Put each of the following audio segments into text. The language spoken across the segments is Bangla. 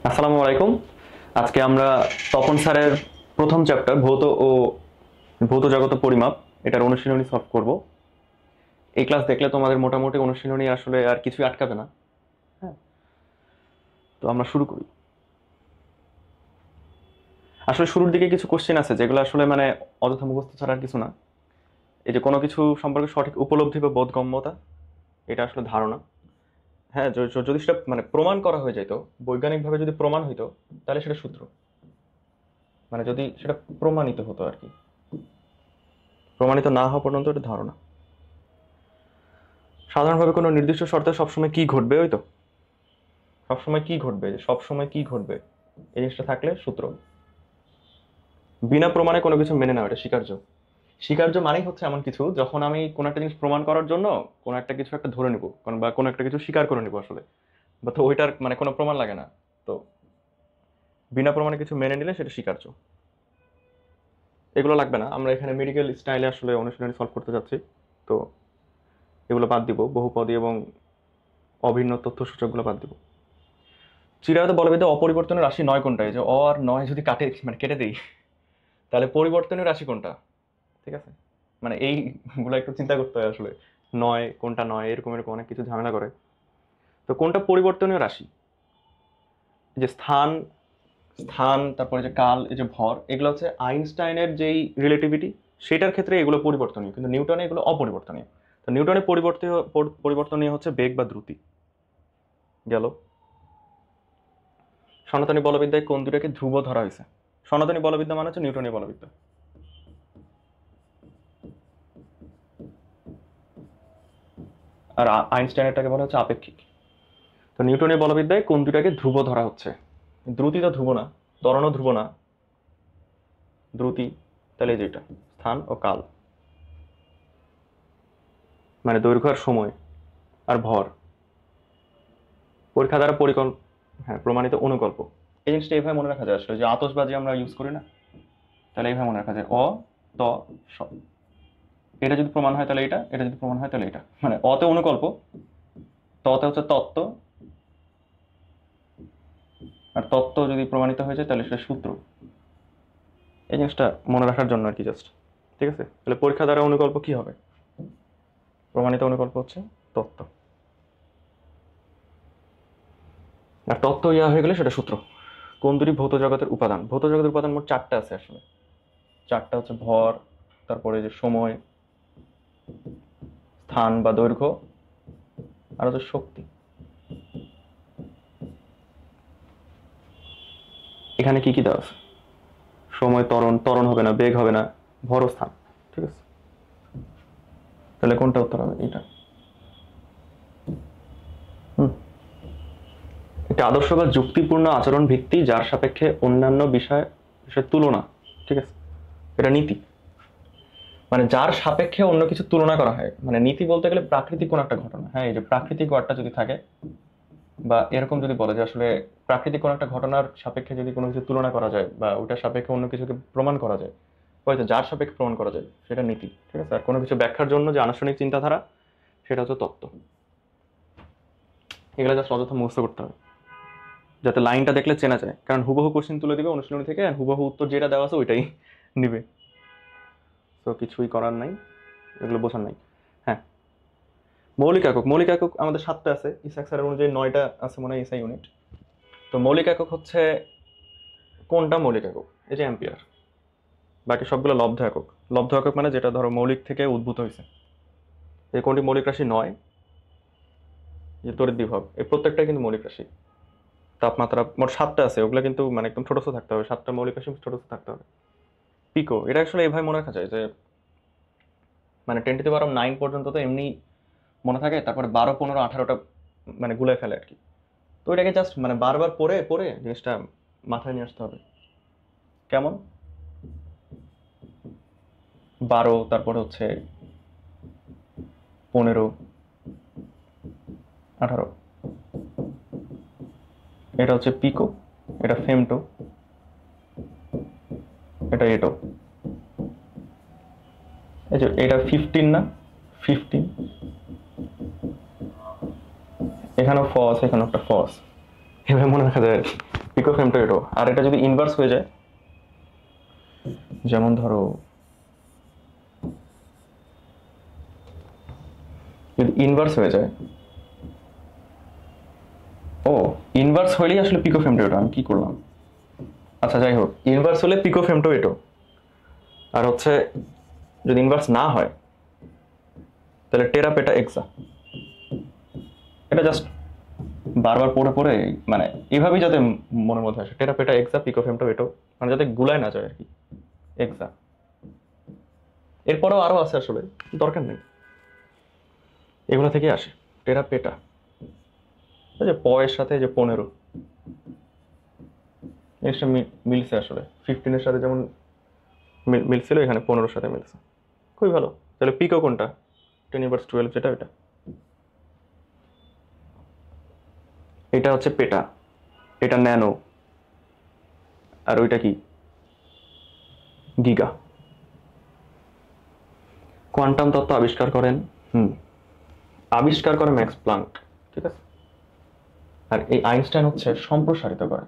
আসসালামু আলাইকুম। আজকে আমরা তপন স্যারের প্রথম চ্যাপ্টার ভৌত ও ভৌত জগত পরিমাপ এটার অনুশীলনী সলভ করব। এই ক্লাস দেখলে তোমাদের মোটামুটি অনুশীলনী আসলে আর কিছুই আটকাবে না। হ্যাঁ, তো আমরা শুরু করি। আসলে শুরুর দিকে কিছু কোশ্চেন আছে যেগুলো আসলে মানে অযথা মুখস্থ ছাড়া আর কিছু না। এই যে কোনো কিছু সম্পর্কে সঠিক উপলব্ধি বা বোধগম্যতা, এটা আসলে ধারণা। হ্যাঁ, যদি সেটা মানে প্রমাণ করা হয়ে যেত, বৈজ্ঞানিকভাবে যদি প্রমাণ হইতো, তাহলে সেটা সূত্র। মানে যদি সেটা প্রমাণিত হতো আর কি, প্রমাণিত না হওয়া পর্যন্ত এটা ধারণা। সাধারণভাবে কোনো নির্দিষ্ট শর্তে সবসময় কি ঘটবে, ওই তো সবসময় কি ঘটবে, সবসময় কি ঘটবে, এই জিনিসটা থাকলে সূত্র। বিনা প্রমাণে কোনো কিছু মেনে নেওয়া, এটা স্বীকার্য। স্বীকার্য মানেই হচ্ছে এমন কিছু যখন আমি কোনো একটা জিনিস প্রমাণ করার জন্য কোনো একটা কিছু একটা ধরে নিব, বা কোনো একটা কিছু স্বীকার করে নিব আসলে, বা তো ওইটার মানে কোনো প্রমাণ লাগে না। তো বিনা প্রমাণে কিছু মেনে নিলে সেটা স্বীকার্য। এগুলো লাগবে না, আমরা এখানে মেডিকেল স্টাইলে আসলে অনুশীলনী সলভ করতে যাচ্ছি। তো এগুলো বাদ দিব, বহুপদী এবং অভিন্ন তথ্য সূচকগুলো বাদ দিব। চিরায়ত বলবিদ্যা অপরিবর্তনীয় রাশি নয় কোনটা? এই যে অ আর নয় যদি মানে কেটে দিই, তাহলে পরিবর্তনীয় রাশি কোনটা? ঠিক আছে, মানে এইগুলো একটু চিন্তা করতে হয় আসলে। নয় কোনটা, নয় এরকম এরকম অনেক কিছু ঝামেলা করে। তো কোনটা পরিবর্তনীয় রাশি? এই যে স্থান, তারপরে যে কাল, এই যে ভর, এগুলো হচ্ছে আইনস্টাইনের যেই রিলেটিভিটি, সেটার ক্ষেত্রে এগুলো পরিবর্তনীয়, কিন্তু নিউটনে এগুলো অপরিবর্তনীয়। তো নিউটনে পরিবর্তনীয় হচ্ছে বেগ বা দ্রুতি। গেল। সনাতনী বলবিদ্যায় কোন দুটাকে ধ্রুব ধরা হয়েছে? সনাতনী বলবিদ্যা মানে হচ্ছে নিউটনীয় বলবিদ্যা। আর আইনস্টাইনেরটাকে বলা হচ্ছে আপেক্ষিক। তো নিউটনীয় বলবিদ্যায় কোন দুটাকে ধ্রুব ধরা হচ্ছে? দ্রুতি তো ধ্রুব না, ত্বরণও ধ্রুব না। দ্রুতি, তাহলে এই যেটা স্থান ও কাল, মানে দৈর্ঘ্য আর সময় আর ভর, পরীক্ষা দ্বারা হ্যাঁ, প্রমাণিত অনুকল্প। এই জিনিসটা এইভাবে মনে রাখা যায় আসলে, যে আতশবাজি আমরা ইউজ করি না, তাহলে এইভাবে মনে রাখা যায় অ, ত, স। এটা যদি প্রমাণ হয় তাহলে এটা, এটা যদি প্রমাণ হয় তাহলে এটা। মানে অতে অনুকল্প, ততে হচ্ছে তত্ত্ব, আর তত্ত্ব যদি প্রমাণিত হয়ে যায় তাহলে সেটা সূত্র। এই জিনিসটা মনে রাখার জন্য আর কি, জাস্ট। ঠিক আছে, তাহলে পরীক্ষা দ্বারা অনুকল্প কি হবে? প্রমাণিত অনুকল্প হচ্ছে তত্ত্ব, আর তত্ত্ব ইয়া হয়ে গেলে সেটা সূত্র। কোন দুটি ভৌত জগতের উপাদান? ভৌত জগতের উপাদান মোট চারটা আছে আসলে। চারটা হচ্ছে ভর, তারপরে যে সময়, স্থান বা দৈর্ঘ্য, আর হচ্ছে শক্তি। এখানে কি কি দেওয়া আছে? সময় ত্বরণ, ত্বরণ হবে না, বেগ হবে না, ভর ও স্থান। ঠিক আছে, তাহলে কোনটা উত্তর হবে? এটা। একটা আদর্শ বা যুক্তিপূর্ণ আচরণ ভিত্তি যার সাপেক্ষে অন্যান্য বিষয়ের তুলনা। ঠিক আছে, এটা নীতি। মানে যার সাপেক্ষে অন্য কিছু তুলনা করা হয়, মানে নীতি বলতে গেলে প্রাকৃতিক কোন একটা ঘটনা। হ্যাঁ, এই যে প্রাকৃতিক ওয়ার্ডটা যদি থাকে, বা এরকম যদি বলে যে আসলে প্রাকৃতিক কোন একটা ঘটনার সাপেক্ষে যদি কোনো কিছু তুলনা করা যায়, বা ওইটার সাপেক্ষে অন্য কিছুকে প্রমাণ করা যায়, হয়তো যার সাপেক্ষে প্রমাণ করা যায়, সেটা নীতি। ঠিক আছে, আর কোনো কিছু ব্যাখ্যার জন্য যে আনুষ্ঠানিক চিন্তাধারা, সেটা হচ্ছে তত্ত্ব। এগুলো জাস্ট অযথা মুখস্থ করতে হবে, যাতে লাইনটা দেখলে চেনা যায়, কারণ হুবহু কোশ্চেন তুলে দিবে অনুশীলনী থেকে, আর হুবহু উত্তর যেটা দেওয়া আছে ওইটাই নিবে। তো কিছুই করার নাই, এগুলো বোঝার নাই। হ্যাঁ, মৌলিক একক। মৌলিক একক আমাদের 7টা আছে, ইসাক স্যারের অনুযায়ী 9টা আছে মনে হয় এসআই ইউনিট। তো মৌলিক একক হচ্ছে কোনটা? মৌলিক একক এই যে অ্যাম্পিয়ার। বাকি সবগুলো লব্ধ একক। লব্ধ একক মানে যেটা ধরো মৌলিক থেকে উদ্ভূত হয়েছে। এই কোনটি মৌলিক রাশি নয়? যে তড়িৎ বিভব, এই প্রত্যেকটা কিন্তু মৌলিক রাশি। তাপমাত্রা মোট 7টা আছে, ওগুলো কিন্তু মানে একদম ছোট ছোট থাকতে হবে, 7টা মৌলিক রাশি ছোট ছোট থাকতে হবে। পিকো, এটা আসলে এইভাবে মনে রাখা যায় যে মানে 10⁹ পর্যন্ত তো এমনি মনে থাকে, তারপরে 12, 15, 18টা মানে গুলায় ফেলে আর কি। তো এটাকে জাস্ট মানে বারবার পড়ে পড়ে জিনিসটা মাথায় নিয়ে আসতে হবে। কেমন? 12, তারপরে হচ্ছে 15, 18, এটা হচ্ছে পিকো, এটা ফেমটো, এটা এটো। এই যে এটা 15 না, 15, এখানেও ফস, এখানে একটা ফস। এভাবে মনে রাখা যায়। পিকো ফেমটোয়েটো। আর এটা যদি ইনভার্স হয়ে যায়, যেমন ধরো যদি ইনভার্স হয়ে যায়, ও ইনভার্স হলেই আসলে পিকো ফেমটোয়েটো, আমি কি করলাম, আচ্ছা যাই হোক, ইনভার্স হলে পিকো ফেমটোয়েটো। আর হচ্ছে যদি ইনভার্স না হয় তাহলে টেরা পেটা এক্সা। এটা জাস্ট বারবার পড়ে পড়ে মানে এইভাবেই যাতে মনের মধ্যে আসে, টেরা পেটা এক্সা পিকো ফেমটোয়েটো, মানে যাতে গুলায় না যায় আর কি, এক্সা। এরপরেও আরো আছে আসলে, দরকার নেই, এগুলো থেকে আসে টেরা পেটা। যে পয়ের সাথে যে 15 জিনিসটা মিলছে আসলে, 15-এর সাথে যেমন মিলছিল, এখানে 15-এর সাথে মিলছে, খুবই ভালো। তাহলে পিকো কোনটা? 10^12 যেটা, এটা এটা হচ্ছে পেটা, এটা ন্যানো, আর ওইটা কি গিগা। কোয়ান্টাম তত্ত্ব আবিষ্কার করেন আবিষ্কার করে ম্যাক্স প্লাঙ্ক, ঠিক আছে। আর এই আইনস্টাইন হচ্ছে সম্প্রসারিত করে।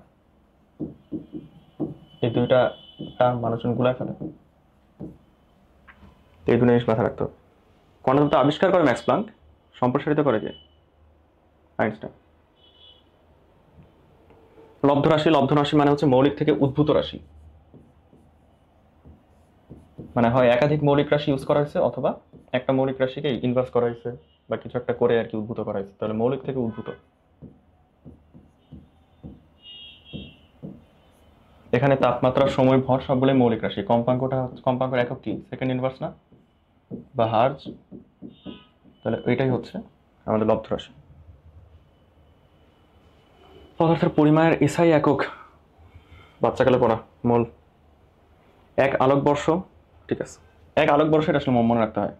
এই দুইটা মানুষজন গুলায় ফেলে, এই দুটো জিনিস মাথায় রাখতে হবে। কোয়ান্টাম তত্ত্ব আবিষ্কার করে ম্যাক্স প্লাঙ্ক, সম্প্রসারিত করে কে? আইনস্টাইন। লব্ধ রাশি মানে হচ্ছে মৌলিক থেকে উদ্ভূত রাশি, মানে হয় একাধিক মৌলিক রাশি ইউজ করা হয়েছে, অথবা একটা মৌলিক রাশিকে ইনভার্স করা হয়েছে বা কিছু একটা করে আর কি উদ্ভূত করা হয়েছে, তাহলে মৌলিক থেকে উদ্ভূত। এখানে তাপমাত্রা, সময়, ভর সবগুলোই মৌলিক রাশি। কম্পাঙ্কের একক কি? সেকেন্ড ইনভার্স না, বা হার্জ। তাহলে ওইটাই হচ্ছে আমাদের লব্ধ রাশি। পদার্থের পরিমাণের এসআই একক বাচ্চাকালে পড়া, মোল। 1 আলোকবর্ষ, ঠিক আছে, 1 আলোকবর্ষ, এটা আসলে মনে রাখতে হয়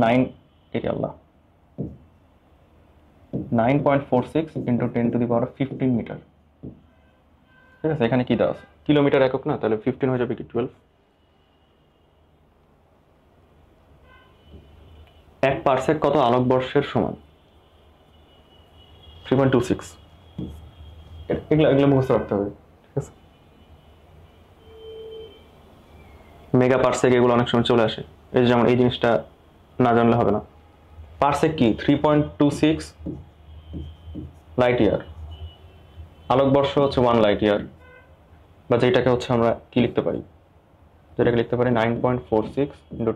9.46 × 10⁻15 মিটার, ঠিক আছে। এখানে কি দেওয়া আছে? কিলোমিটার একক না, তাহলে 15 হয়ে যাবে কি 12। 1 পারসেক কত আলোকবর্ষের সমান? 3.26। এগুলো মুখস্থ রাখতে হবে, ঠিক আছে। মেগা পারসেক এগুলো অনেক সময় চলে আসে, এই যেমন এই জিনিসটা না জানলে হবে না। পারসেক কি? 3.26 লাইট ইয়ার। আলোকবর্ষ হচ্ছে 1 লাইট ইয়ার, বা যেটাকে হচ্ছে আমরা কি লিখতে পারি, যেটাকে লিখতে পারি 9.46 ×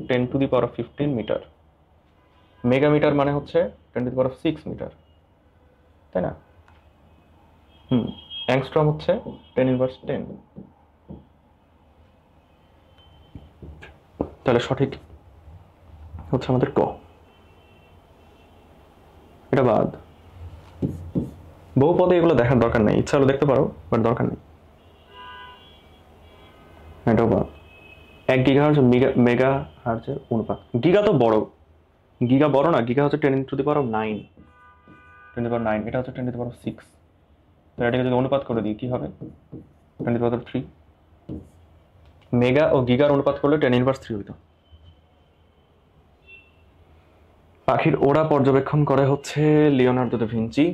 10⁻15 মিটার। মেগামিটার মানে হচ্ছে 10⁻6 মিটার, তাই না? অ্যাংস্ট্রম হচ্ছে 10⁻10। তাহলে সঠিক হচ্ছে আমাদের ক। এটা বাদ। বহুপদে এগুলো দেখার দরকার নেই, ইচ্ছা হলে দেখতে পারো, বাট দরকার নেই। এটাও বাদ। 1 গিগাহার্জ মেগা হার্জের অনুপাত। গিগা তো বড়, গিগা বড় না, গিগা হচ্ছে 10⁹ 10⁹ এটা হচ্ছে 10⁶। তো এটাকে যদি অনুপাত করে দিই কি হবে? 10⁻3। মেগা ও গিগার অনুপাত করলে 10⁻3 হইতো। পাখির ওড়া পর্যবেক্ষণ করে হচ্ছে লিওনার্দো দা ভিঞ্চি।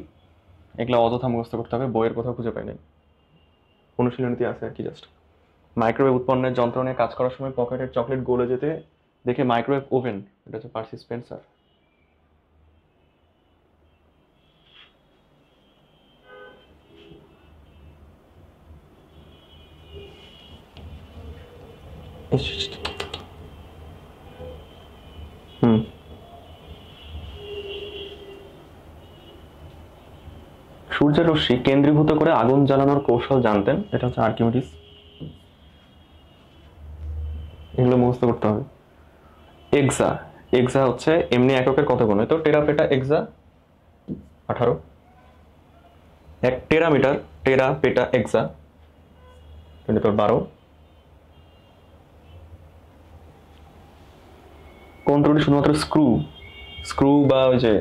এগুলো অযথা মুখস্থ করতে হবে, বইয়ের কোথাও খুঁজে পাই নাই, অনুশীলনীতে আছে আর কি। জাস্ট মাইক্রোওয়েভ উৎপন্নের যন্ত্র নিয়ে কাজ করার সময় পকেটের চকলেট গলে যেতে দেখে মাইক্রোওয়েভ ওভেন, এটা হচ্ছে পার্সি স্পেন্সার। সূর্যের রশ্মি কেন্দ্রীভূত করে আগুন জ্বালানোর কৌশল জানতেন, এটা হচ্ছে আর্কিমিডিস। এগুলো মুখস্থ করতে হবে। এক্সা, এক্সা হচ্ছে এমনি এককের কত গুণ, তো টেরা পেটা এক্সা 18। 1 টেরামিটার, টেরা পেটা এক্সা 12। কোন ত্রুটি শুধুমাত্র স্ক্রু বা ওই যে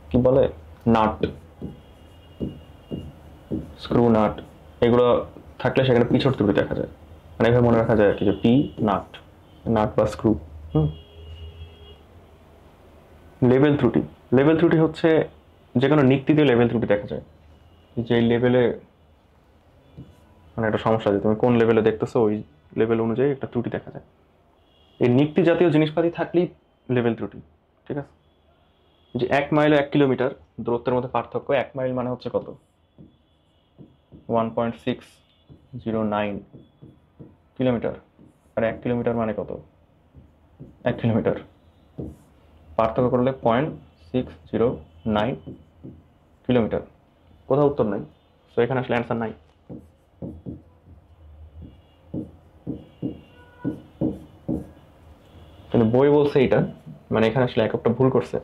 কি বলে নাট, স্ক্রু নাট, এগুলো থাকলে সেখানে পিছর ত্রুটি দেখা যায়, মানে এভাবে মনে রাখা যায় আর কি, যে পি নাট বা স্ক্রু। লেভেল ত্রুটি হচ্ছে যে কোনো নিক্তিতে লেভেল ত্রুটি দেখা যায়, যে লেভেলে মানে একটা সমস্যা আছে, তুমি কোন লেভেলে দেখতেছো ওই লেভেল অনুযায়ী একটা ত্রুটি দেখা যায়। এই নিক্তি জাতীয় জিনিসপাতি থাকলেই লেভেল ত্রুটি, ঠিক আছে? যে 1 মাইল ও 1 কিলোমিটার দূরত্বের মধ্যে পার্থক্য, 1 মাইল মানে হচ্ছে কত, 1.609 কিলোমিটার, আর 1 কিলোমিটার মানে কত, 1 কিলোমিটার। পার্থক্য করলে 0.609 কিলোমিটার। কোথাও উত্তর নাই, তো এখানে আসলে অ্যান্সার নাই। কিন্তু বই বলছে এটা, মানে এখানে আসলে এককটা ভুল করছে।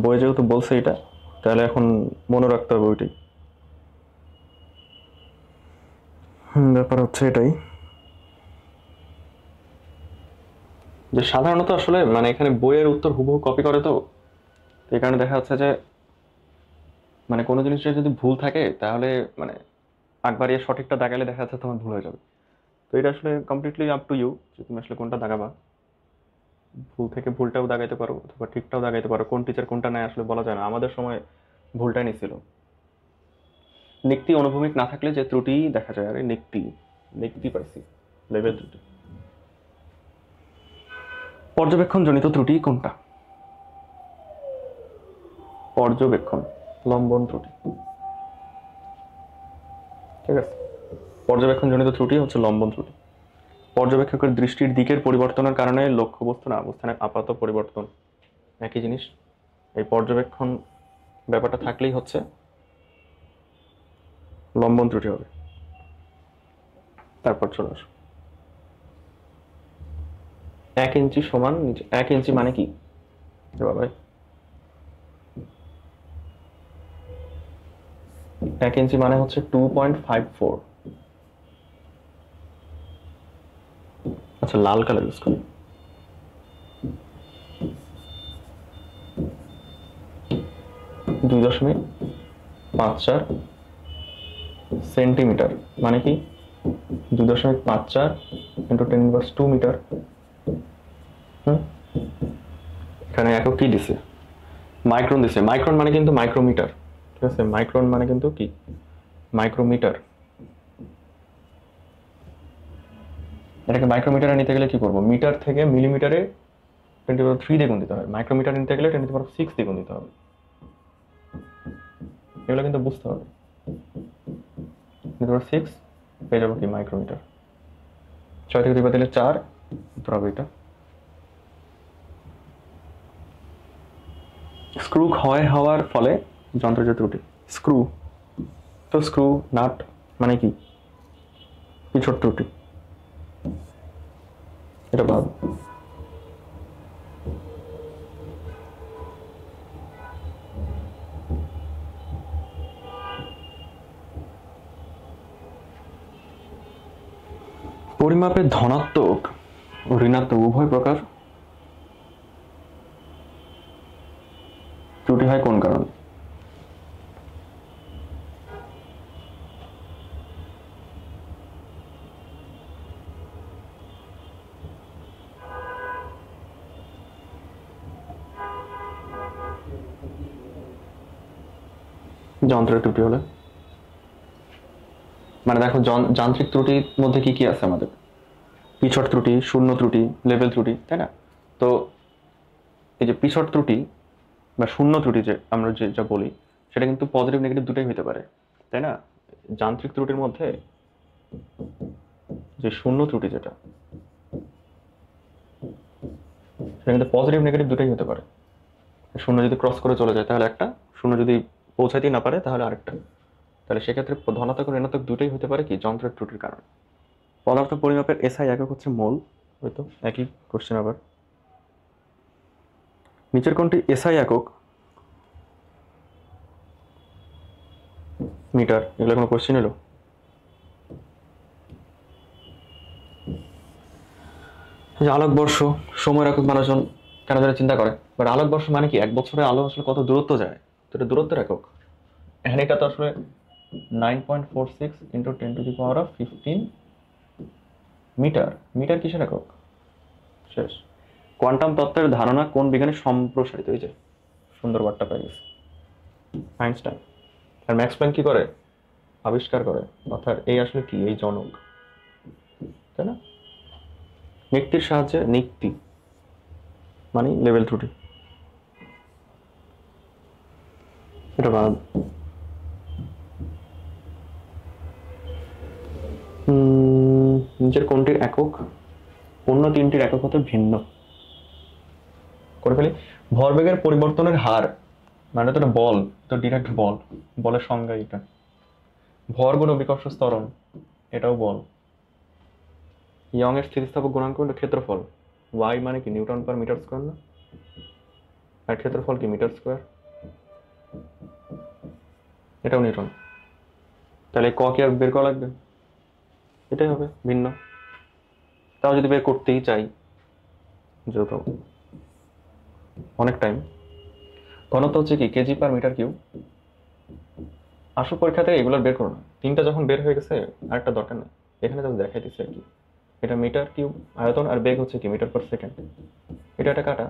বই যেহেতু বলছে এটা, তাহলে এখন মনে রাখতে হবে ওইটাই। ব্যাপার হচ্ছে এটাই যে সাধারণত আসলে মানে এখানে বইয়ের উত্তর হুবহু কপি করে, তো এই কারণে দেখা যাচ্ছে যে মানে কোনো জিনিসটা যদি ভুল থাকে তাহলে মানে আগ বাড়িয়ে সঠিকটা দাগালে দেখা যাচ্ছে তোমার ভুল হয়ে যাবে। তো এটা আসলে কমপ্লিটলি আপ টু ইউ যে তুমি আসলে কোনটা দাগাবা। ভুল থেকে ভুলটাও দাগাইতে পারো অথবা ঠিকটাও দাগাইতে পারো, কোন টিচার কোনটা নেয় আসলে বলা যায় না। আমাদের সময় ভুলটাই নিছিল। নিক্তি অনুভূমিক না থাকলে যে ত্রুটি দেখা যায়, আরে নিক্তি নিক্তি পাইছি, লেভেল ত্রুটি। পর্যবেক্ষণ জনিত ত্রুটি কোনটা? পর্যবেক্ষণ, লম্বন ত্রুটি, ঠিক আছে? পর্যবেক্ষণ জনিত ত্রুটি হচ্ছে লম্বন ত্রুটি। পর্যবেক্ষকের দৃষ্টির দিকের পরিবর্তনের কারণে লক্ষ্যবস্তুর অবস্থানের আপাত পরিবর্তন, একই জিনিস। এই পর্যবেক্ষণ ব্যাপারটা থাকলেই হচ্ছে লম্বন ত্রুটি হবে। তারপর চলে আসো, 1 ইঞ্চি সমান, 1 ইঞ্চি মানে কি বাবা? 1 ইঞ্চি মানে হচ্ছে 2.54। আচ্ছা, লাল কালার ইউজ করি। 2.54 সেন্টিমিটার মানে কি 2.54 ইন্টু 10⁻² মিটার। এখানে একক কি দিছে? মাইক্রন দিছে। মাইক্রন মানে কিন্তু মাইক্রোমিটার, ঠিক আছে? মাইক্রন মানে কিন্তু কি মাইক্রোমিটার। এটাকে মাইক্রোমিটারে নিতে গেলে কি করবো? মিটার থেকে মিলিমিটারে 10⁻³ দিয়ে গুণ দিতে হয়। মাইক্রোমিটার নিতে গেলে 10⁻6 দিয়ে গুণ দিতে হবে। এগুলো কিন্তু বুঝতে হবে। 10⁻6 পেয়ে যাবো কি মাইক্রোমিটার। 6 থেকে 2 বাদ দিলে 4, উত্তর হবে এটা। স্ক্রু ক্ষয় হওয়ার ফলে যন্ত্রের ত্রুটি। স্ক্রু তো স্ক্রু নাট মানে কি পিছট ত্রুটি, এটা ভাব। পরিমাপের ধনাত্মক ও ঋণাত্মক উভয় প্রকার ত্রুটি হয় কোন কারণে? যন্ত্রের ত্রুটি হলে, মানে দেখো যান্ত্রিক ত্রুটির মধ্যে কি কি আছে আমাদের? পিছট ত্রুটি, শূন্য ত্রুটি, লেভেল ত্রুটি, তাই না? তো এই যে পিছট ত্রুটি বা শূন্য ত্রুটি যে আমরা যা বলি, সেটা কিন্তু পজিটিভ নেগেটিভ দুটোই হতে পারে, তাই না? যান্ত্রিক ত্রুটির মধ্যে যে শূন্য ত্রুটি যেটা, সেটা কিন্তু পজিটিভ নেগেটিভ দুটোই হতে পারে। শূন্য যদি ক্রস করে চলে যায় তাহলে একটা, শূন্য যদি পৌঁছাইতেই না পারে তাহলে আরেকটা। তাহলে সেক্ষেত্রে ধনাত্মক ও ঋণাত্মক দুটোই হতে পারে কি যন্ত্রের ত্রুটির কারণে। পদার্থ পরিমাপের এসআই একক হচ্ছে মোল, হয়তো একই কোশ্চেন আবার। নিচের কোনটি এসআই একক? মিটার। এগুলো কোনো কোশ্চেন এলো? যে আলোকবর্ষ, সময়ের একক মানুষজন কেন যেন চিন্তা করে, বাট আলোকবর্ষ মানে কি? 1 বছরে আলো আসলে কত দূরত্ব যায়, তো এটা দূরত্বের একক। এখানে এটা তো আসলে 9.46 ইন্টু 10⁻15 মিটার। মিটার কিসের একক? শেষ। কোয়ান্টাম তত্ত্বের ধারণা কোন বিজ্ঞানী সম্প্রসারিত? এই যে সুন্দর ওয়ার্ডটা পেয়ে গেছে আইনস্টাইন। আর ম্যাক্স প্ল্যাঙ্ক কি করে? আবিষ্কার করে, অর্থাৎ এই আসলে কি, এই জনক, তাই না? নিক্তির সাহায্যে, নিক্তি মানে লেভেল ত্রুটি, এটা বাদ। নিচের কোনটির একক অন্য তিনটির একক হতে ভিন্ন? করে ফেলি। ভরবেগের পরিবর্তনের হার মানে তো এটা বল, তো ডিরেক্ট বল, বলের সংজ্ঞা এটা। ভর গুণ অভিকর্ষ ত্বরণ, এটাও বল। ইয়ং এর স্থিতিস্থাপক গুণাঙ্ক হলো ক্ষেত্রফল, ওয়াই মানে কি নিউটন পার মিটার স্কোয়ার না, আর ক্ষেত্রফল কি মিটার স্কোয়ার, এটাও নিউটন। তাহলে ক কি আর বের করা লাগবে? এটাই হবে ভিন্ন। তাও যদি বের করতেই চাই, যেহেতু অনেক টাইম। ঘনত্ব হচ্ছে কি কেজি পার মিটার কিউব। আসল পরীক্ষা থেকে এগুলো বের করো না, তিনটা যখন বের হয়ে গেছে আরেকটা দরকার নেই, এখানে জাস্ট দেখাই দিচ্ছে আর কি। এটা মিটার কিউব আয়তন, আর বেগ হচ্ছে কি মিটার পার সেকেন্ড। এটা একটা কাটা,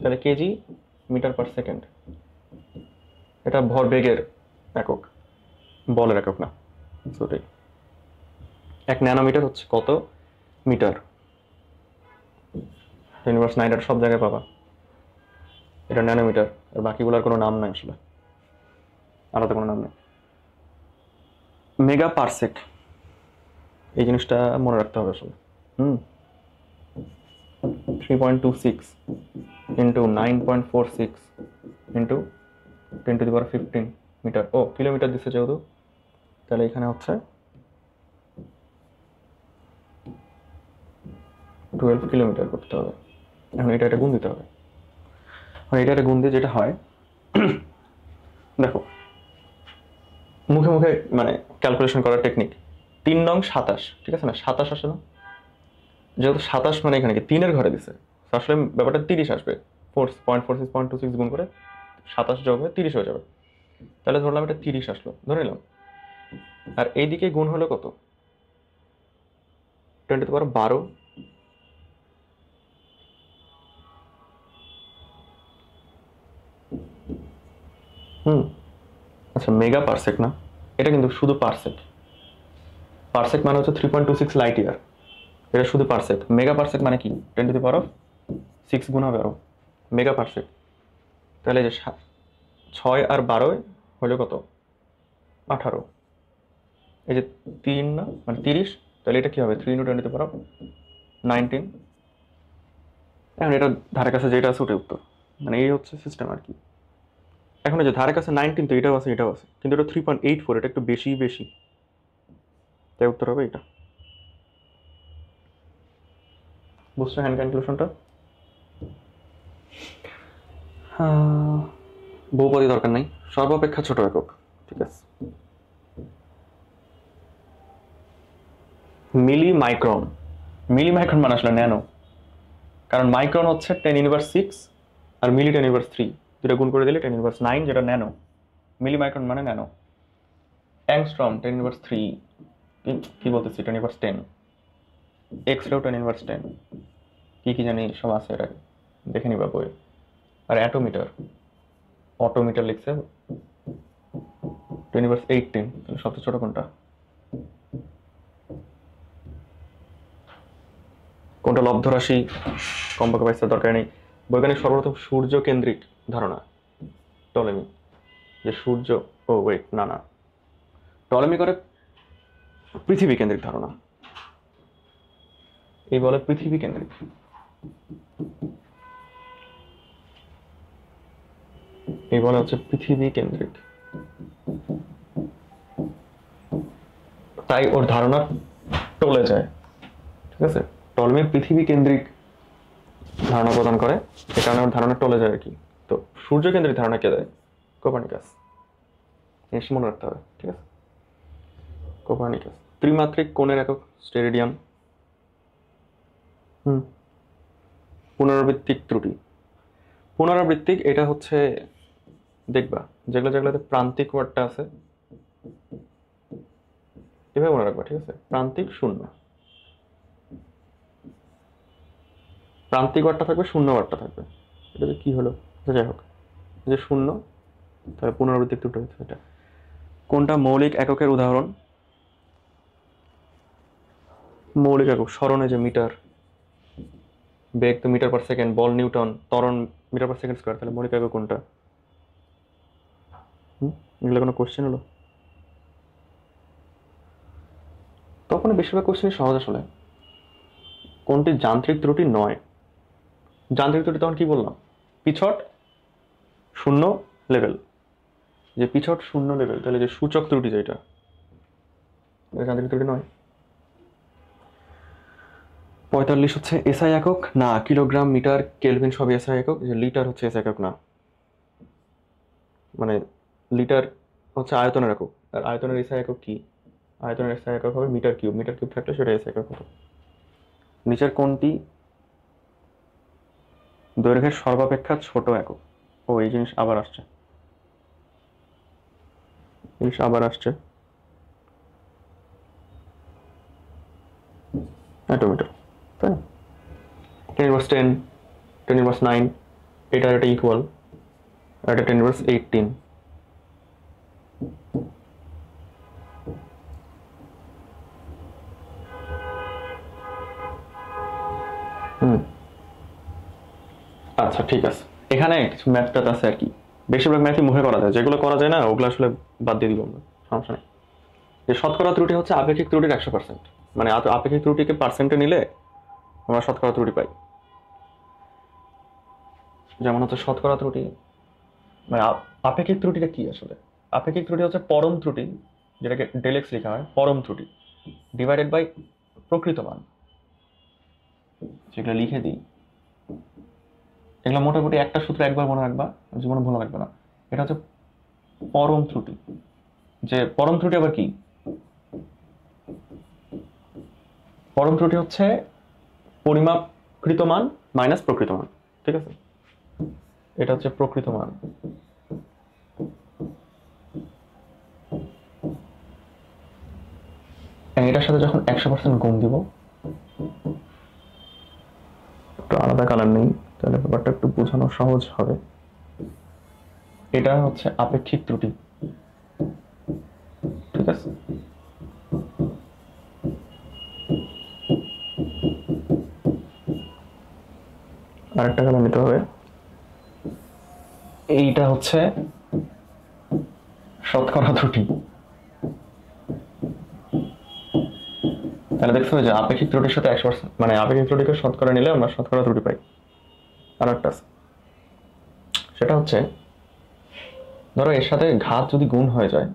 তাহলে কেজি মিটার পার সেকেন্ড, এটা ভর বেগের একক, বলের একক না। ওটাই। 1 ন্যানোমিটার হচ্ছে কত মিটার? ইউনিভার্স 9 সব জায়গায় পাবা, এটা ন্যানোমিটার, আর বাকিগুলোর কোনো নাম নাই আসলে, আলাদা কোনো নাম নেই। মেগা পারসেক, এই জিনিসটা মনে রাখতে হবে আসলে। 3.26 ইন্টু 9.46 ইন্টু 10⁻15 মিটার। ও কিলোমিটার দিচ্ছে যেহেতু, তাহলে এখানে হচ্ছে 12 কিলোমিটার করতে হবে। এখন এটা গুণ দিতে হবে। এটা গুণ দিয়ে যেটা হয় দেখো, মুখে মুখে মানে ক্যালকুলেশন করার টেকনিক। 3 নং 27, ঠিক আছে না, 27 আসে না, যেহেতু 27 মানে এখানে কি 3-এর ঘরে দিছে, আসলে ব্যাপারটা 30 আসবে। 0.46 গুণ করে 27 যোগ হয়ে 30 হয়ে যাবে। তাহলে ধরলাম এটা 30 আসলো, ধরে নিলাম। আর এইদিকে গুণ হলো কত? 10⁻12। আচ্ছা, মেগা পারসেক না, এটা কিন্তু শুধু পারসেক। পারসেক মানে হচ্ছে 3.26 লাইট ইয়ার, এটা শুধু পারসেক। মেগা পারসেক মানে কি 10⁻6 গুণ হবে আরো, মেগা পারসেক। তাহলে যে 6 আর 12 হলো কত? 18। এই যে 3 না মানে 30, তাহলে এটা কি হবে 3 × 10⁻19। এখন এটা ধারে কাছে যেটা আছে ওটাই উত্তর, মানে এই হচ্ছে সিস্টেম আর কি। এখন এই যে ধারে কাছে 19, তো এটাও আছে এটাও আছে, কিন্তু এটা 3.84, এটা একটু বেশি বেশি, তাই উত্তর হবে এটা। বুঝছো হ্যান্ড ক্যালকুলেশনটা? বহুপদী দরকার নাই, সর্বাপেক্ষা ছোট একক, ঠিক আছে। মিলি মাইক্রন, মিলি মাইক্রন মানে আসলে ন্যানো, কারণ মাইক্রন হচ্ছে 10⁻6 আর মিলি 10⁻3, যেটা গুণ করে দিলে 10⁻9, যেটা ন্যানো। মিলি মাইক্রন মানে ন্যানো। অ্যাংস্ট্রম 10⁻3, কি বলতেছি 10⁻10, এক্সরেও 10⁻10, কি কি জানি সব আছে, এটা দেখে নিবা বই। আর অ্যাটোমিটার, অটোমিটার লিখছে 10⁻18, সবচেয়ে ছোট কোনটা? কোনটা লব্ধ রাশি, কম্পাঙ্ক বাইসের দরকার নেই। বৈজ্ঞানিক সর্বপ্রথম সূর্য কেন্দ্রিক ধারণা টলেমি, যে সূর্য, ও ওয়েট না না, টলেমি করে পৃথিবী কেন্দ্রিক ধারণা, এই বলে পৃথিবী কেন্দ্রিক। এই বলে হচ্ছে পৃথিবী কেন্দ্রিক, তাই ওর ধারণা টলে যায়, ঠিক আছে। টলেমি পৃথিবী কেন্দ্রিক ধারণা প্রদান করে, এ কারণে ওর ধারণা টলে যায় আর কি। তো সূর্য কেন্দ্রিক ধারণা কে দেয়? কোপার্নিকাস, জিনিস মনে রাখতে হবে, ঠিক আছে। কোপার্নিকাস। ত্রিমাত্রিক কোণের একক স্টেরেডিয়ান। পুনরাবৃত্তিক ত্রুটি, পুনরাবৃত্তিক এটা হচ্ছে দেখবা যেগুলো যেগুলোতে প্রান্তিক ওয়ার্ডটা আছে এভাবে মনে রাখবা, ঠিক আছে। প্রান্তিক শূন্য, প্রান্তিক ওয়ার্ডটা থাকবে, শূন্য ওয়ার্ডটা থাকবে। এটা যে কি হলো, যাই হোক। যে শূন্য, তাহলে পুনরাবৃত্তি ত্রুটি হচ্ছে এটা। কোনটা মৌলিক এককের উদাহরণ? মৌলিক একক স্মরণে যে মিটার, বেগ তো মিটার পার সেকেন্ড, বল নিউটন, ত্বরণ মিটার পার সেকেন্ড স্কোয়ার, তাহলে মৌলিক একক কোনটা? এগুলো কোনো কোশ্চেন হলো? তখন বেশিরভাগ কোশ্চেনই সহজ আসলে। কোনটি যান্ত্রিক ত্রুটি নয়? যান্ত্রিক ত্রুটি তখন কি বললাম? পিছট শূন্য লেভেল, যে পিছট শূন্য লেভেল, তাহলে যে সূচক ত্রুটি যেটা, যান্ত্রিক ত্রুটি নয়। 45 হচ্ছে এসআই একক না, কিলোগ্রাম মিটার কেলভিন সবই এসআই একক, যে লিটার হচ্ছে এসআই একক না। মানে লিটার হচ্ছে আয়তনের একক, আর আয়তনের এসআই একক কি? আয়তনের এসআই একক হবে মিটার কিউব, মিটার কিউব থাকলে সেটা এসআই একক হবে। নিচের কোনটি দৈর্ঘ্যের সর্বাপেক্ষা ছোট একক? ও এই জিনিস আবার আসছে, অ্যাটোমিটার, তাই না? 10^10, 10^9, এটা ইকুয়াল, আর এটা 10^18। আচ্ছা ঠিক আছে, এখানে কিছু ম্যাথ আছে আর কি, বেশিরভাগ ম্যাথই মুখে করা যায়, যেগুলো করা যায় না ওগুলো আসলে বাদ দিয়ে দিব আমরা, সমস্যা নেই। যে শতকরা ত্রুটি হচ্ছে আপেক্ষিক ত্রুটির 100%, মানে আপেক্ষিক ত্রুটিকে পার্সেন্টে নিলে আমরা শতকরা ত্রুটি পাই। যেমন হচ্ছে শতকরা ত্রুটি, মানে আপেক্ষিক ত্রুটিটা কি আসলে? আপেক্ষিক ত্রুটি হচ্ছে পরম ত্রুটি, যেটাকে ডেলেক্স লেখা হয়, পরম ত্রুটি ডিভাইডেড বাই প্রকৃত মান, সেগুলো লিখে দিই। এগুলো মোটামুটি একটা সূত্র একবার মনে রাখবা, জীবনে ভুলে রাখবে না। এটা হচ্ছে পরম ত্রুটি। যে পরম ত্রুটি আবার কি? পরম ত্রুটি হচ্ছে পরিমাপকৃত মান মাইনাস প্রকৃত মান, ঠিক আছে? এটা হচ্ছে প্রকৃত মান। এটার সাথে যখন 100% গুণ দিব, একটু আলাদা কালার নেই, তাহলে ব্যাপারটা একটু বোঝানো সহজ হবে। এটা হচ্ছে আপেক্ষিক ত্রুটি, ঠিক আছে? আরেকটা কালার নিতে হবে, এইটা হচ্ছে শতকরা ত্রুটি। তাহলে দেখছো যে আপেক্ষিক ত্রুটির সাথে 100%, মানে আপেক্ষিক ত্রুটিকে শতকরা নিলে আমরা শতকরা ত্রুটি পাই। আর একটা আছে, সেটা হচ্ছে ধরো এর সাথে ঘাত যদি গুণ হয়ে যায়,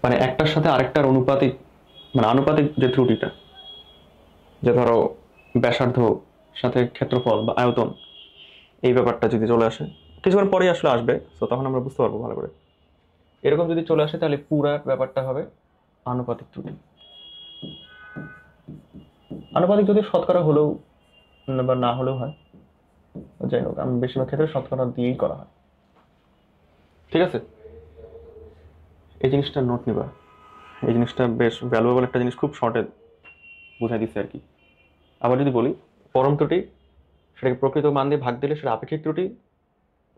মানে একটার সাথে আরেকটার অনুপাতিক, মানে আনুপাতিক যে ত্রুটিটা, যে ধরো ব্যাসার্ধ সাথে ক্ষেত্রফল বা আয়তন, এই ব্যাপারটা যদি চলে আসে, কিছুক্ষণ পরেই আসলে আসবে, তো তখন আমরা বুঝতে পারবো ভালো করে। এরকম যদি চলে আসে তাহলে পুরা ব্যাপারটা হবে আনুপাতিক ত্রুটি। আনুপাতিক যদি শতকরা হলেও বা না হলেও হয়, যাই হোক আমি বেশিরভাগ ক্ষেত্রে শতকরা দিয়েই করা হয়, ঠিক আছে? এই জিনিসটা নোট নিবা, এই জিনিসটা বেশ ভ্যালুয়েবল একটা জিনিস, খুব শর্টে বুঝাই দিচ্ছে আর কি। আবার যদি বলি, পরম ত্রুটি সেটাকে প্রকৃত মান দিয়ে ভাগ দিলে সেটা আপেক্ষিক ত্রুটি,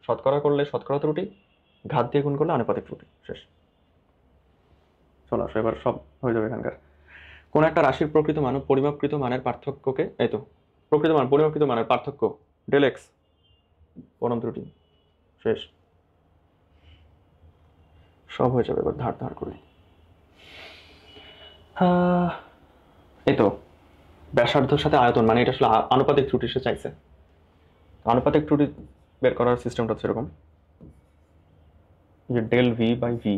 শতকরা করলে শতকরা ত্রুটি, ঘাত দিয়ে গুণ করলে আনুপাতিক ত্রুটি, শেষ। চলো আসো এবার সব হয়ে যাবে এখানকার। কোন একটা রাশির প্রকৃত মান ও পরিমাপকৃত মানের পার্থক্যকে, এই তো প্রকৃত মান পরিমাপকৃত মানের পার্থক্য ডেল এক্স, পরম ত্রুটি, শেষ। সব হয়ে যাবে, এবার ধার ধার করে। এই তো ব্যাসার্ধের সাথে আয়তন, মানে এটা আসলে আনুপাতিক ত্রুটি সে চাইছে। আনুপাতিক ত্রুটি বের করার সিস্টেমটা হচ্ছে এরকম, যে ডেল ভি বাই ভি,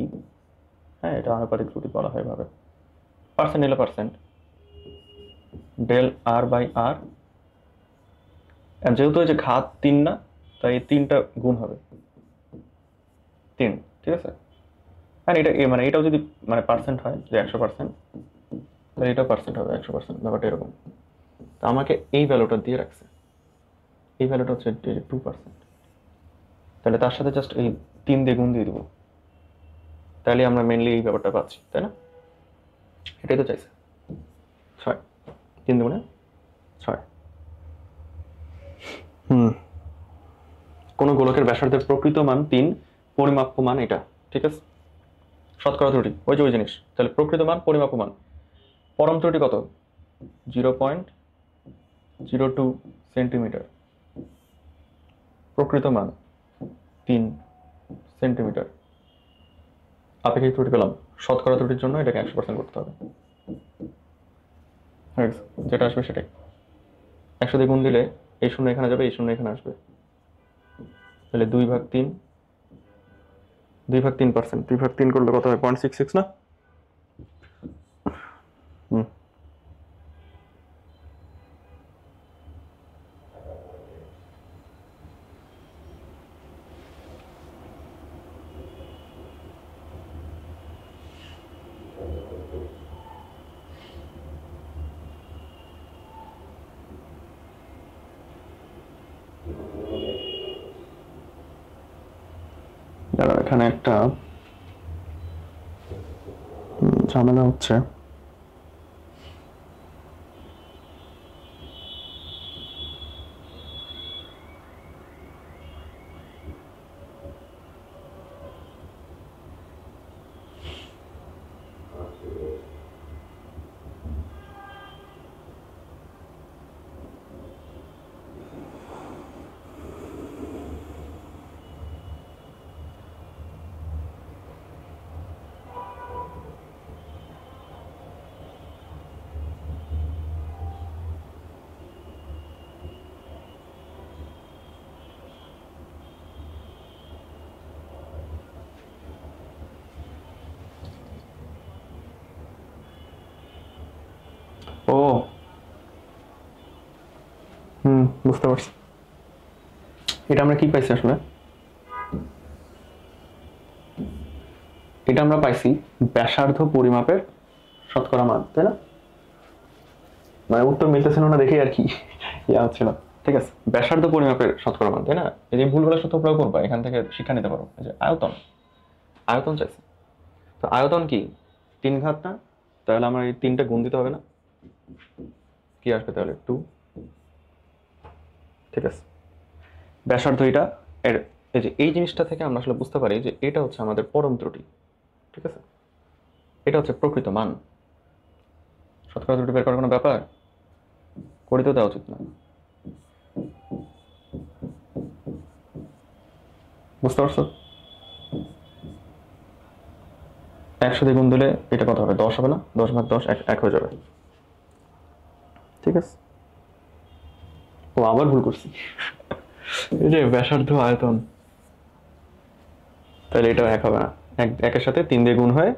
হ্যাঁ এটা আনুপাতিক ত্রুটি বলা হয় ভাবে, পার্সেন্ট নিলে পার্সেন্ট, ডেল আর বাই আর, যেহেতু এই যে ঘাত 3 না, তাই 3টা গুণ হবে 3, ঠিক আছে? আর এটা মানে এটাও যদি মানে পার্সেন্ট হয়, যে 100%, তাহলে এটাও পার্সেন্ট হবে 100%, ব্যাপারটা এরকম। তো আমাকে এই ভ্যালুটা দিয়ে রাখছে, এই ভ্যালুটা হচ্ছে 2%, তাহলে তার সাথে জাস্ট এই 3 দিয়ে গুণ দিয়ে দেবো, তাহলে আমরা মেনলি এই ব্যাপারটা পাচ্ছি, তাই না? এটাই তো চাইছে। 6, 3 2 6। কোন গোলকের ব্যাসার্ধের প্রকৃত মান 3, পরিমাপ্য মান এটা, ঠিক আছে? শতকরা ত্রুটি ওই যে ওই জিনিস, তাহলে প্রকৃত মান, পরিমাপ্য মান, পরম ত্রুটি কত? 0.02 সেন্টিমিটার, প্রকৃত মান 3 সেন্টিমিটার। আপেক্ষিক ত্রুটি পেলাম। শতকরা ত্রুটির জন্য এটাকে 100% করতে হবে, যেটা আসবে সেটাই। 100 দিয়ে গুণ দিলে এই শূন্য এখানে যাবে, এই শূন্য এখানে আসবে, তাহলে 2/3, 2/3%, 2/3 করলে কত হয়? 0.66 না? এখানে একটা ঝামেলা হচ্ছে। ও বুঝতে পারছি। এটা আমরা কি পাইছি আসলে? এটা আমরা পাইছি ব্যাসার্ধ পরিমাপের শতকরা মান, তাই না? মানে উত্তর মিলতেছিল না দেখে আর কি ইয়া হচ্ছিল। ঠিক আছে, ব্যাসার্ধ পরিমাপের শতকরা মান, তাই না? এই যে ভুলগুলো সূত্র প্রয়োগ করবা, এখান থেকে শিক্ষা নিতে পারো। এই যে আয়তন, আয়তন চাইছে, তো আয়তন কি 3 ঘাত না? তাহলে আমার এই 3টা গুণ দিতে হবে না? কি আসবে তাহলে? 2। ঠিক আছে, ব্যাসার্ধ এটা এর, এই যে এই জিনিসটা থেকে আমরা আসলে বুঝতে পারি যে এটা হচ্ছে আমাদের পরম ত্রুটি। ঠিক আছে, এটা হচ্ছে প্রকৃত মান। শতকরা ত্রুটি বের করার কোনো ব্যাপার করে তো দেওয়া উচিত না। বুঝতে পারছো? 100 দিয়ে গুণ দিলে এটা কত হবে? 10 হবে না? 10/10 এক হয়ে যাবে। ঠিক আছে, ও আবার ভুল করছি। এই যে ব্যাসার্ধ আয়তন, তাহলে এটাও 1 হবে না। একের সাথে 3 দিয়ে গুণ হয়ে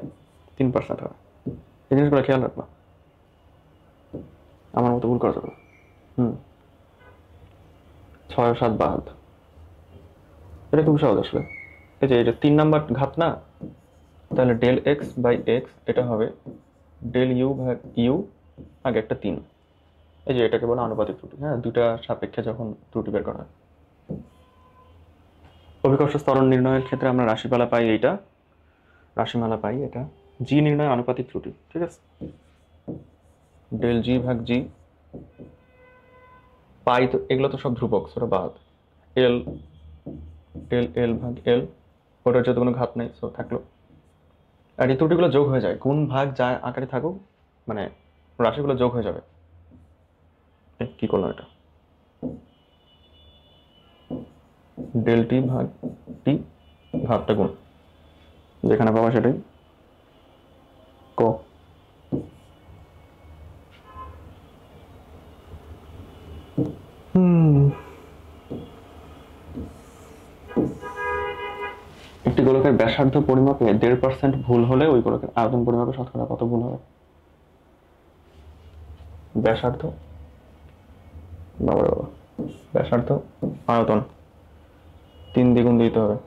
3% হবে। এই জিনিসগুলো খেয়াল রাখবা, আমার মতো ভুল করা যাবে না। 6 ও 7 বাদ, এটা খুব সহজ আসলে। এই যে এটা 3 নাম্বার ঘাত না, তাহলে ডেল এক্স বাই এক্স এটা হবে ডেল ইউ ভাগ ইউ, আগে একটা 3। এই যে এটাকে বলে আনুপাতিক ত্রুটি। হ্যাঁ, দুটা সাপেক্ষে যখন ত্রুটি বের করা হয়। অভিকর্ষ ত্বরণ নির্ণয়ের ক্ষেত্রে আমরা রাশিমালা পাই, এইটা রাশিমালা পাই এটা জি নির্ণয় আনুপাতিক ত্রুটি। ঠিক আছে, ডেল জি ভাগ জি, পাই তো এগুলো তো সব ধ্রুবক, সেটা বাদ। এল, ডেল এল ভাগ এল, ওটার যেহেতু কোনো ঘাত নেই, সো থাকলো। আর এই ত্রুটিগুলো যোগ হয়ে যায়, গুণ ভাগ যা আকারে থাকুক, মানে রাশিগুলো যোগ হয়ে যাবে। কি করলাম এটা? ডেল টি ভাগ টি, ভাগটা গুণ, যেখানে পাবা সেটাই ক। একটি গোলকের ব্যাসার্ধ পরিমাপে 1.5% ভুল হলে ওই গোলকের আয়তন পরিমাপে শতকরা কত ভুল হবে? ব্যাসার্ধ, বাবা বাবা, ব্যাসার্ধ আয়তন 3 দ্বিগুণ দিতে হবে।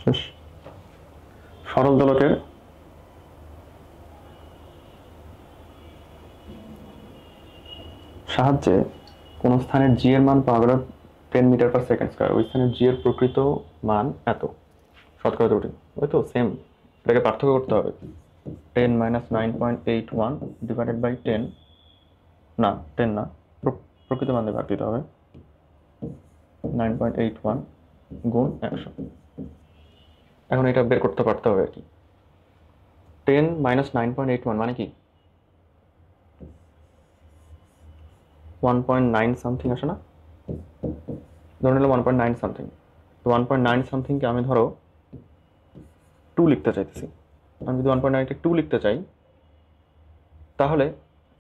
শেষ। সরল দোলকের সাহায্যে কোন স্থানের জি এর মান পাওয়া গেল 10 মিটার/সেকেন্ড স্কয়ার, ওই স্থানের জি এর প্রকৃত মান এত, শতকরা ত্রুটি। ওই তো সেম, এটাকে পার্থক্য করতে হবে। 10 - 9.81 ডিভাইডেড বাই 10, না 10 না, প্রকৃত মান দিয়ে ভাগ দিতে হবে। 9.81 গুণ 100। এখন এটা বের করতে পারতে হবে আর কি। 10 মাইনাস 9.81 মানে কি 1.9 সামথিং আসে না? ধরে নিলাম 1.9 সামথিং। তো 1.9 সামথিংকে আমি ধরো 2 লিখতে চাইতেছি। আমি যদি 1.9কে 2 লিখতে চাই তাহলে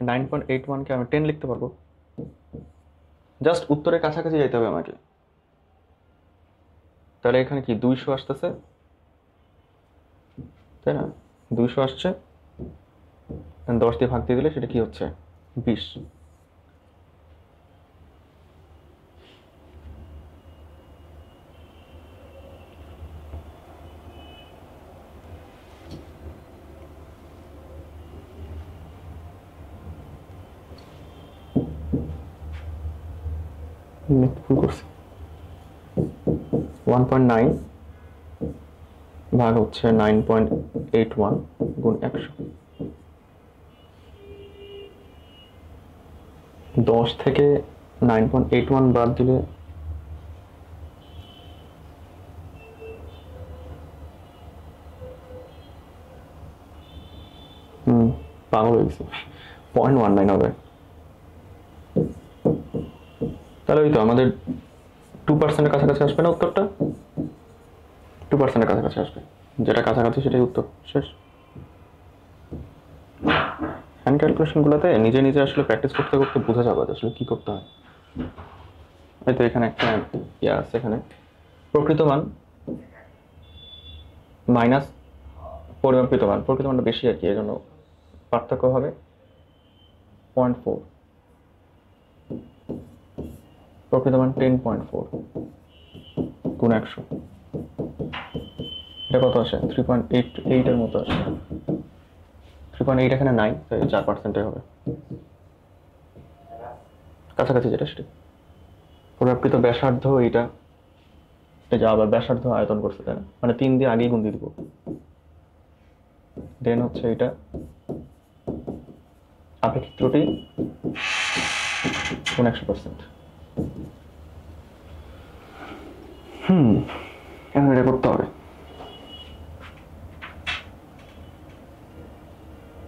9.81কে আমি 10 লিখতে পারবো। জাস্ট উত্তরের কাছাকাছি যাইতে হবে আমাকে। তাহলে এখানে কি 200 আসতেছে, তাই না? 200 আসছে, 10 দিয়ে ভাগ দিয়ে দিলে সেটা কি হচ্ছে 20। ভুল করছি। 1.9 ভাগ হচ্ছে 9.81 গুণ 100। 10 থেকে 9.81 বাদ দিলে পাগল হয়ে গেছে, 0.19 হবে। তাহলে ওই তো আমাদের 2%-এর কাছাকাছি আসবে না উত্তরটা? 2%-এর কাছাকাছি আসবে, যেটা কাছাকাছি সেটাই উত্তর। শেষ। হ্যান্ড ক্যালকুলেশনগুলোতে নিজে নিজে আসলে প্র্যাকটিস করতে করতে বোঝা যাবে আসলে কি করতে হয়। হয়তো এখানে একটা ইয়ে আছে, এখানে প্রকৃত মান মাইনাস পরিমাপিত মান, প্রকৃত মানটা বেশি আর কি, এই জন্য পার্থক্য হবে 0.4। প্রকৃত মান 10.4 গুণ 100, এটা কত আসে 3.88 এর মতো আসে। 3.8 এখানে নাই, তাই 4% হবে কাছাকাছি যেটা সেটা। পরিমাপিত ব্যাসার্ধ এইটা, এই যে আবার ব্যাসার্ধ আয়তন করছে, তাই না? মানে 3 দিয়ে আগেই গুণ দিয়ে দিব। দেন হচ্ছে এটা আপেক্ষিক ত্রুটি গুণ 100%। এখন এটা করতে হবে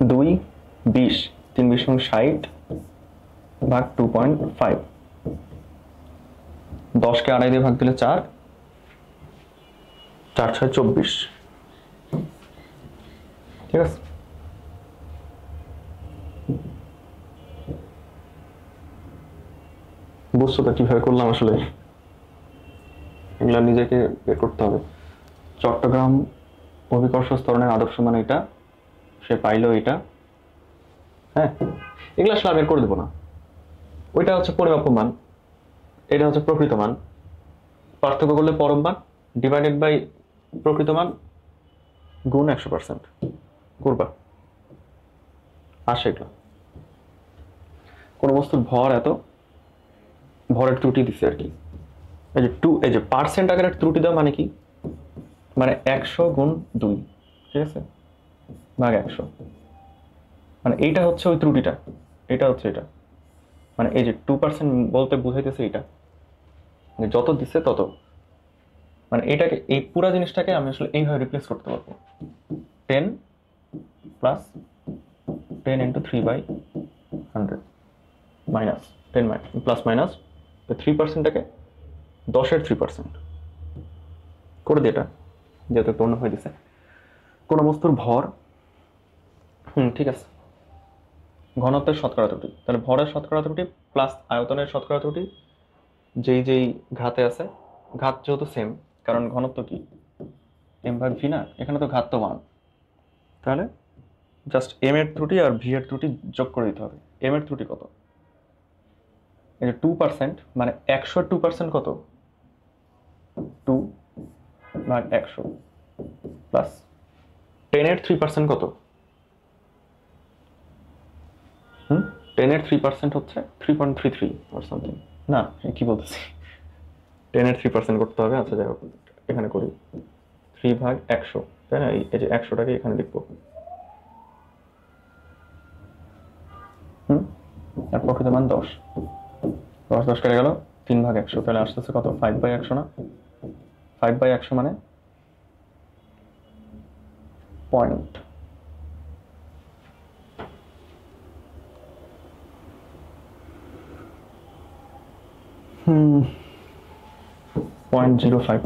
2 20 3 20 60 ভাগ 2.5। 10কে আড়াই দিয়ে ভাগ দিলে 4, 4 6 24। ঠিক আছে, বুঝছো তো কিভাবে করলাম আসলে? এগুলো নিজেকে বের করতে হবে। চট্টগ্রাম অভিকর্ষ স্তরণের আদর্শ মান এটা, সে পাইলো এটা। হ্যাঁ, এগুলো আসলে বের করে দেবো না। ওইটা হচ্ছে পরিমাপ্য মান, এটা হচ্ছে প্রকৃত মান। পার্থক্য করলে পরম মান ডিভাইডেড বাই প্রকৃত মান গুণ 100% করবা। আসে এগুলো। কোন বস্তুর ভর এত, ভরের ত্রুটি দিচ্ছে আর কি। এই যে এই যে পার্সেন্ট আকারের ত্রুটি দেওয়া মানে কি, মানে 100 গুণ 2, ঠিক আছে, ভাগ 100। মানে এইটা হচ্ছে ওই ত্রুটিটা, এটা হচ্ছে এটা। মানে এই যে 2% বলতে বুঝাইতেছে এটা, মানে যত দিচ্ছে তত। মানে এটাকে, এই পুরো জিনিসটাকে আমি আসলে এইভাবে রিপ্লেস করতে পারবো। 10 plus 10 into 3/100 minus 10 plus minus 3%টাকে 10-এর 3% করে দিই এটা, যেহেতু একটু অন্য হয়ে দিছে। কোনো বস্তুর ভর, ঠিক আছে, ঘনত্বের শতকরা ত্রুটি, তাহলে ভরের শতকরা ত্রুটি প্লাস আয়তনের শতকরা ত্রুটি, যেই যেই ঘাতে আছে, ঘাত যেহেতু সেম, কারণ ঘনত্ব কি m/v না, এখানে তো ঘাত তো 1, তাহলে জাস্ট m এর ত্রুটি আর v এর ত্রুটি যোগ করে দিতে হবে। m এর ত্রুটি কত, এই যে 2%, মানে 100 2% কত 2 ভাগ 100 প্লাস 10 এর 3% কত, 10 এর 3% হচ্ছে 3.33 or something, না কি বলতেছি, 10 এর 3% করতে হবে। আচ্ছা যাই হোক, এখানে করি 3 ভাগ 100, তাই না? এই যে 100টাকে এখানে লিখবো। আর প্রকৃত মান 10, 10 10 কেটে গেল, 3/100, তাহলে আসতেছে কত? 5/100 না? 5/100 মানে পয়েন্ট, হুম, 0.05।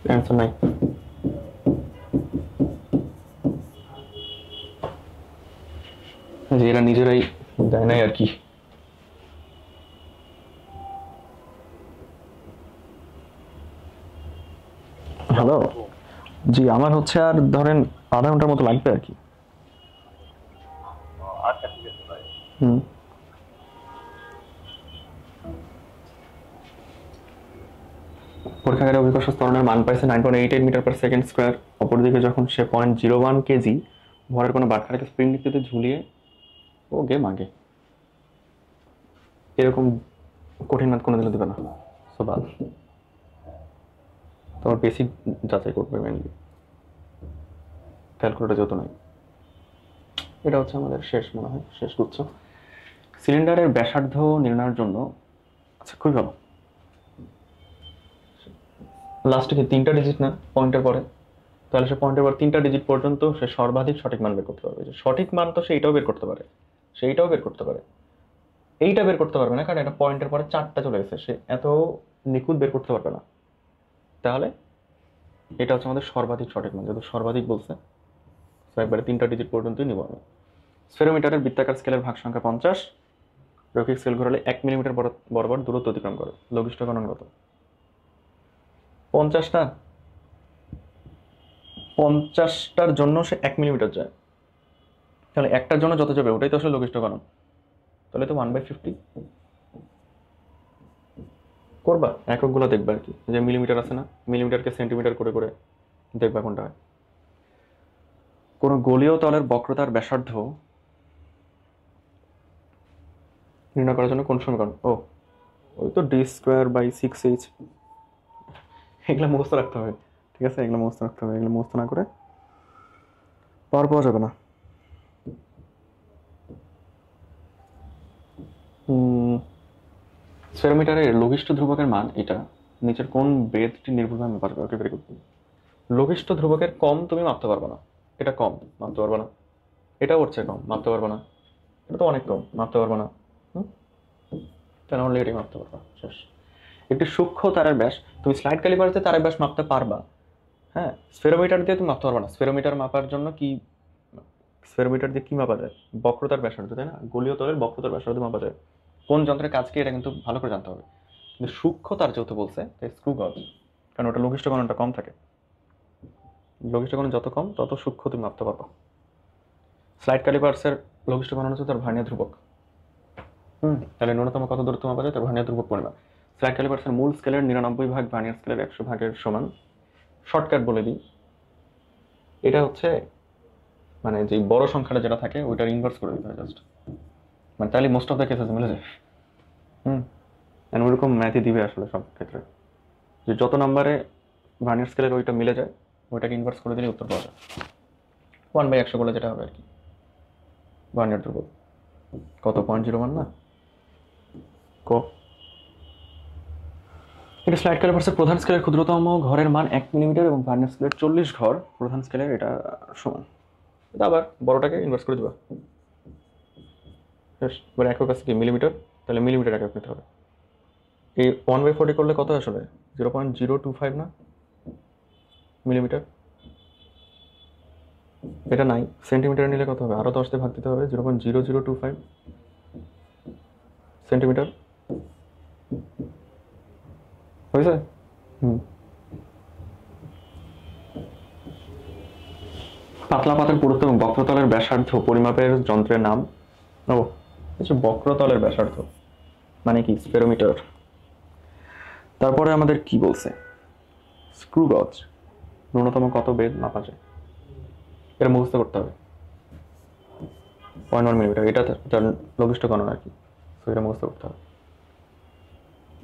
অ্যান্সার নাই। যে এরা নিজেরাই দেয় নাই আর কি। হ্যালো, জি আমার হচ্ছে আর ধরেন আধা ঘন্টার মতো লাগবে আর কি। আচ্ছা ঠিক আছে ভাই। হুম, পরীক্ষাগারে অভিকর্ষ ত্বরণের মান পাইছে 9.88 মিটার পার সেকেন্ড স্কোয়ার। অপরদিকে যখন সে 0.01 কেজি ভরের কোনো বাটখারাকে স্প্রিং ভিত্তিতে ঝুলিয়ে ও গে মাগে, এরকম কঠিন ম্যাথ কোনো দিনও দিবে না। সো বাদ, তোমার বেসিক যাচাই করবে মেনলি, ক্যালকুলেটর যত নাই। এটা হচ্ছে আমাদের শেষ, মনে হয় শেষ গুচ্ছ। সিলিন্ডারের ব্যাসার্ধ নির্ণয়ের জন্য, আচ্ছা খুবই ভালো, লাস্টে কি 3টা ডিজিট না পয়েন্টের পরে? তাহলে সে পয়েন্টের পর 3টা ডিজিট পর্যন্ত সে সর্বাধিক সঠিক মান বের করতে পারবে। যে সঠিক মান তো সেইটাও বের করতে পারে, সেইটাও বের করতে পারে, এইটা বের করতে পারবে না, কারণ এটা পয়েন্টের পরে 4টা চলে গেছে, সে এত নিখুঁত বের করতে পারবে না। তাহলে এটা হচ্ছে আমাদের সর্বাধিক সঠিক মান, যেহেতু সর্বাধিক বলছে তো একবারে 3টা ডিজিট পর্যন্তই নিব আমি। স্ফেরোমিটারের বৃত্তাকার স্কেলের ভাগ সংখ্যা 50। রৈখিক স্কেল ঘোরালে 1 মিলিমিটার বরাবর দূরত্ব অতিক্রম করে। লঘিষ্ঠ গণন কত? 50টা, 50টার জন্য সে 1 মিলিমিটার যায়, তাহলে একটার জন্য যত যাবে ওটাই তো আসলে লঘিষ্ঠ গণন। তাহলে তো 1/50 করবা, এককগুলো দেখবা আর কি, যে মিলিমিটার আছে না, মিলিমিটারকে সেন্টিমিটার করে করে দেখবা কোনটা হয়। কোনো গোলীয় তলের বক্রতার ব্যাসার্ধ নির্ণয় করার জন্য কোন সমীকরণ? ও ওই তো d²/6h। এগুলো মুখস্থ রাখতে হবে, ঠিক আছে, এগুলো মুখস্থ রাখতে হবে, এগুলো মুখস্থ না করে পার পাওয়া যাবে না। স্ফেরোমিটারের লঘিষ্ঠ ধ্রুবকের মান এটা নিচের কোন বেদটি নির্ভুলভাবে মাপা যাবে? ওকে, ভেরি গুড। লঘিষ্ঠ ধ্রুবকের কম তুমি মাপতে পারবে না, এটা কম মাপতে পারবে না, এটা ওর চেয়ে কম মাপতে পারবে না, এটা তো অনেক কম মাপতে পারবে না। তাহলে অনলি এটাই মাপতে পারবা, শেষ। একটি সূক্ষ্ম তারের ব্যাস, তুমি স্লাইড ক্যালিপারতে তারের ব্যাস মাপতে পারবা, হ্যাঁ, স্ফেরোমিটার দিয়ে তুমি মাপতে পারবা না। স্ফেরোমিটার মাপার জন্য কি, স্ফেরোমিটার দিয়ে কি মাপা যায়? বক্রতার ব্যাসার্ধ, তাই না? গোলীয় তলের বক্রতার ব্যাসার্ধ মাপা যায়। কোন যন্ত্রের কাজ কি এটা কিন্তু ভালো করে জানতে হবে। কিন্তু সূক্ষ্ম তার যেহেতু বলছে, তাই স্ক্রু গজ, কারণ ওটা লঘিষ্ঠ গণনটা কম থাকে। লঘিষ্ঠ গণন যত কম তত সূক্ষ্ম তুমি মাপতে পারবা। স্লাইড ক্যালিপার্সের লঘিষ্ঠ গণন হচ্ছে তার ভার্নিয়ার ধ্রুবক। তাহলে ন্যূনতম কত দূরত্ব মাপা যায়? তার ভার্নিয়ার ধ্রুবক পরিমাপ। স্লাইড ক্যালিপার্সের মূল স্কেলের 99 ভাগ ভার্নিয়ার স্কেলের 100 ভাগের সমান। শর্টকাট বলে দিই, এটা হচ্ছে মানে যে বড় সংখ্যাটা যেটা থাকে ওইটার ইনভার্স করে দিতে হয় জাস্ট, মানে তাহলে মোস্ট অফ দ্য কেসেস মিলে যায়। ওইরকম ম্যাথই দিবে আসলে সব ক্ষেত্রে, যে যত নাম্বারে ভার্নিয়ার স্কেলের ওইটা মিলে যায় ওইটাকে ইনভার্স করে দিলে উত্তর পাওয়া যায়। 1/100 বলে যেটা হবে আর কি ভার্নিয়ার ধ্রুবক। কত? 0.01 না? এটা স্লাইড ক্যালিপার্সের প্রধান স্কেলের ক্ষুদ্রতম ঘরের মান 1 মিলিমিটার এবং ভার্নিয়ার স্কেলের 40 ঘর প্রধান স্কেলের এটা সমান। এটা আবার বড়টাকে ইনভার্স করে দিবা, এবার একক আছে কি মিলিমিটার, তাহলে মিলিমিটার একক নিতে হবে। এই 1/40 করলে কত আসলে? 0.025 না মিলিমিটার? এটা নাই, সেন্টিমিটার নিলে কত হবে? আরো 10 দিয়ে ভাগ দিতে হবে, 0.0025 সেন্টিমিটার হয়েছে। পাতলা পাতের পুরুত্ব এবং বক্রতলের ব্যাসার্ধ পরিমাপের যন্ত্রের নাম? ও আচ্ছা, বক্রতলের ব্যাসার্ধ মানে কি? স্ফেরোমিটার। তারপরে আমাদের কি বলছে? স্ক্রু গজ, ন্যূনতম কত বেদ মাপা যায়? এটা মুখস্থ করতে হবে। 0.1 মিলিমিটার, এটা তার লঘিষ্ঠ গণনা আর কি, তো এটা মুখস্থ করতে হবে।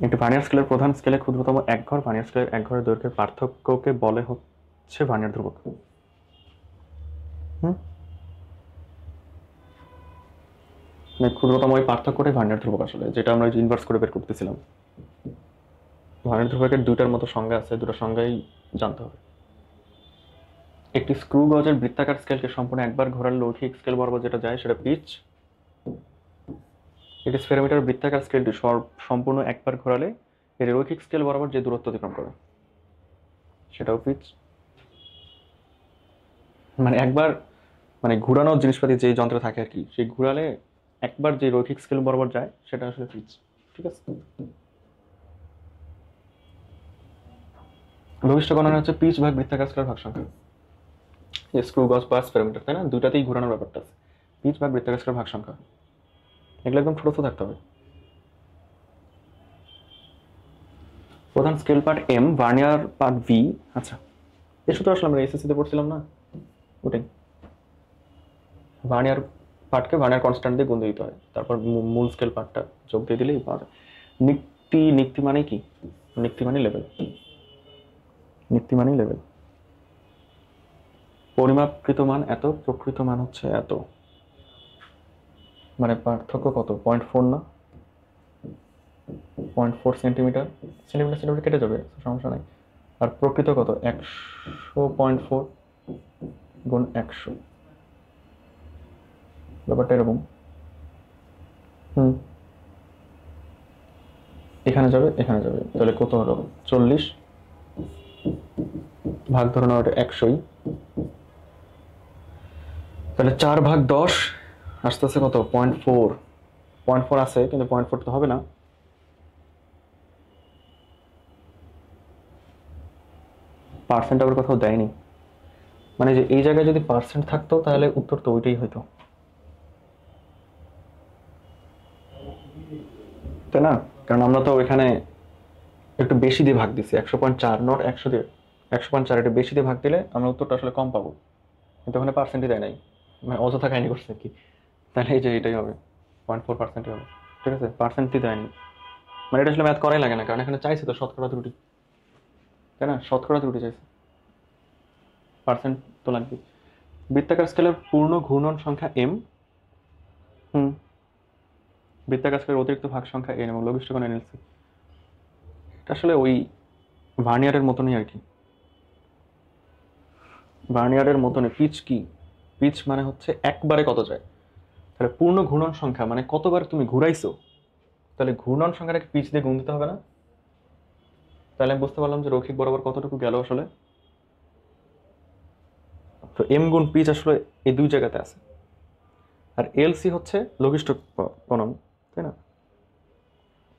একটি ভার্নিয়ার স্কেলের প্রধান স্কেলে ক্ষুদ্রতম এক ঘর ভার্নিয়ার স্কেলের এক ঘরের দৈর্ঘ্যের পার্থক্যকে বলে হচ্ছে ভার্নিয়ার ধ্রুবক। মানে ক্ষুদ্রতম ওই পার্থক্যটাই ভার্নিয়ার ধ্রুবক আসলে, যেটা আমরা ইনভার্স করে বের করতেছিলাম। ভার্নিয়ার ধ্রুবকের দুইটার মতো সংজ্ঞা আছে, দুটো সংজ্ঞাই জানতে হবে। একটি স্ক্রু গজের বৃত্তাকার স্কেলকে সম্পূর্ণ একবার ঘোরালে রৈখিক স্কেল বরাবর যেটা যায় সেটা পিচ। একটি স্ফেরোমিটার বৃত্তাকার স্কেলটি সম্পূর্ণ একবার ঘোরালে এর রৈখিক স্কেল বরাবর যে দূরত্ব অতিক্রম করে সেটাও পিচ। মানে একবার, মানে ঘুরানোর জিনিসপাতি যে যন্ত্রে থাকে আর কি, সেই ঘুরালে একবার যে রৈখিক স্কেল বরাবর যায় সেটা আসলে পিচ। ঠিক আছে, লঘিষ্ঠ গণনা হচ্ছে পিচ ভাগ বৃত্তাকার স্কেলের ভাগ সংখ্যা। স্ক্রু গজ বা স্ফেরোমিটার, তাই না, দুইটাতেই ঘুরানোর ব্যাপারটা আছে। পিচ ভাগ বৃত্তাকার স্কেলের ভাগ সংখ্যা, এগুলো একদম ছোট ছোট থাকতে হবে। প্রধান scale part M, vernier part V. আচ্ছা, এই সূত্র আসলে আমরা এসএসসি তে পড়ছিলাম না, ওটাই। ভার্নিয়ার পার্টকে ভার্নিয়ার কনস্ট্যান্ট দিয়ে গুণ দিতে হয়, তারপর মূল স্কেল পার্টটা যোগ দিয়ে দিলেই পাওয়া যায়। নিক্তি মানে কি? নিক্তি মানে লেভেল, নিক্তি মানে লেভেল। পরিমাপকৃত মান এত, প্রকৃত মান হচ্ছে এত, মানে পার্থক্য কত? 0.4 না? 0.4 সেন্টিমিটার। সেন্টিমিটার কেটে যাবে, সমস্যা নাই। আর প্রকৃত কত? 100.4 গুণ 100, ব্যাপারটা এরকম। এখানে যাবে, এখানে যাবে, তাহলে কত হলো? 40 ভাগ, ধরো না ওটা 100ই, তাহলে 4/10 আস্তে আস্তে কত? 0.4। 0.4 আছে, কিন্তু 0.4 তো হবে না। পার্সেন্ট আবার কোথাও দেয়নি, মানে যে এই জায়গায় যদি পার্সেন্ট থাকতো তাহলে উত্তর তো ওইটাই হইতো, তাই না? কারণ আমরা তো এখানে একটু বেশি দিয়ে ভাগ দিচ্ছি, 100.4 নট 100 দিয়ে, 100.4 একটু বেশি দিয়ে ভাগ দিলে আমরা উত্তরটা আসলে কম পাবো, কিন্তু ওখানে পার্সেন্টই দেয় নাই, মানে অযথা কাহিনী করছে আর কি। তাহলে এই যে এটাই হবে, 0.4% হবে। ঠিক আছে, পার্সেন্টই দেয়নি, মানে এটা আসলে ম্যাথ করাই লাগে না, কারণ এখানে চাইছে তো শতকরা ত্রুটি, তাই না? শতকরা ত্রুটি চাইছে, পার্সেন্ট তো লাগবে। বৃত্তাকার স্কেলের পূর্ণ ঘূর্ণন সংখ্যা এম। বৃত্তাকার স্কেলের অতিরিক্ত ভাগ সংখ্যা এন এবং লঘিষ্ঠ কোণ এনএলসি। এটা আসলে ওই ভার্নিয়ারের মতনই আর কি, ভার্নিয়ারের মতনই। পিচ কি? পিচ মানে হচ্ছে একবারে কত যায়, তাহলে পূর্ণ ঘূর্ণন সংখ্যা মানে কতবার তুমি ঘুরাইছো, তাহলে ঘূর্ণন সংখ্যাটাকে পিচ দিয়ে গুণ দিতে হবে না? তাহলে আমি বুঝতে পারলাম যে রৈখিক বরাবর কতটুকু গেল আসলে। তো এম গুণ পিচ আসলে এই দুই জায়গাতে আছে, আর এলসি হচ্ছে লঘিষ্ঠ কোণন, তাই না?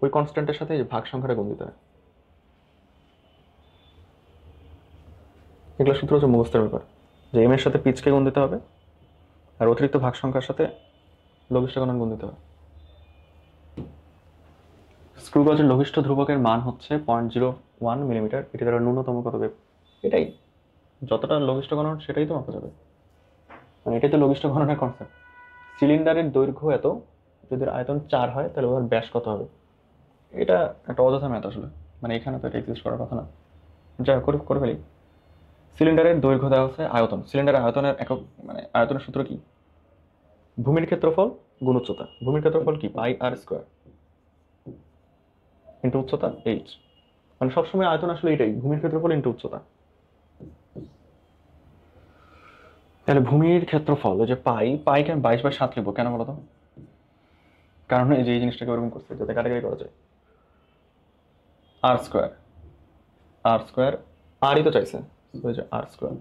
ওই কনস্ট্যান্টের সাথে ভাগ সংখ্যাটা গুণ দিতে হয়। এগুলো সূত্র হচ্ছে মুখস্থের ব্যাপার, যে এম এর সাথে পিচকে গুণ দিতে হবে, আর অতিরিক্ত ভাগ সংখ্যার সাথে লঘিষ্ঠ কোণন গুণ দিতে হবে। স্ক্রু গজের লঘিষ্ঠ ধ্রুবকের মান হচ্ছে 0.01 মিলিমিটার, এটি দ্বারা ন্যূনতম কত বেগ? এটাই, যতটা লঘিষ্ঠ গণন সেটাই তো মাপা যাবে, মানে এটাই তো লঘিষ্ঠ গণনার কনসেপ্ট। সিলিন্ডারের দৈর্ঘ্য এত, যদি আয়তন 4 হয় তাহলে ওর ব্যাস কত হবে? এটা একটা অযথা ম্যাথ আসলে, মানে এখানে তো এটা এক্সিস্ট করার কথা না, যা করে করে ফেলি। সিলিন্ডারের দৈর্ঘ্য দেওয়া হচ্ছে আয়তন, সিলিন্ডারের আয়তনের একক, মানে আয়তনের সূত্র কি? ভূমির ক্ষেত্রফল গুণ উচ্চতা। ভূমির ক্ষেত্রফল কি? পাই আর স্কোয়ার ইন্টু উচ্চতা এইচ, মানে সবসময় আয়তন আসলে এটাই, ভূমির ক্ষেত্রফল ইন্টু উচ্চতা। তাহলে ভূমির ক্ষেত্রফল, ওই যে পাইকে আমি 22/7 লিখবো, কেন বলতো? কারণ এই যে এই জিনিসটাকে ওরকম করছে যাতে কাটাকাটি করা যায়। আর স্কোয়ার, আর স্কোয়ার, আরই তো চাইছে, ওই যে আর স্কোয়ার।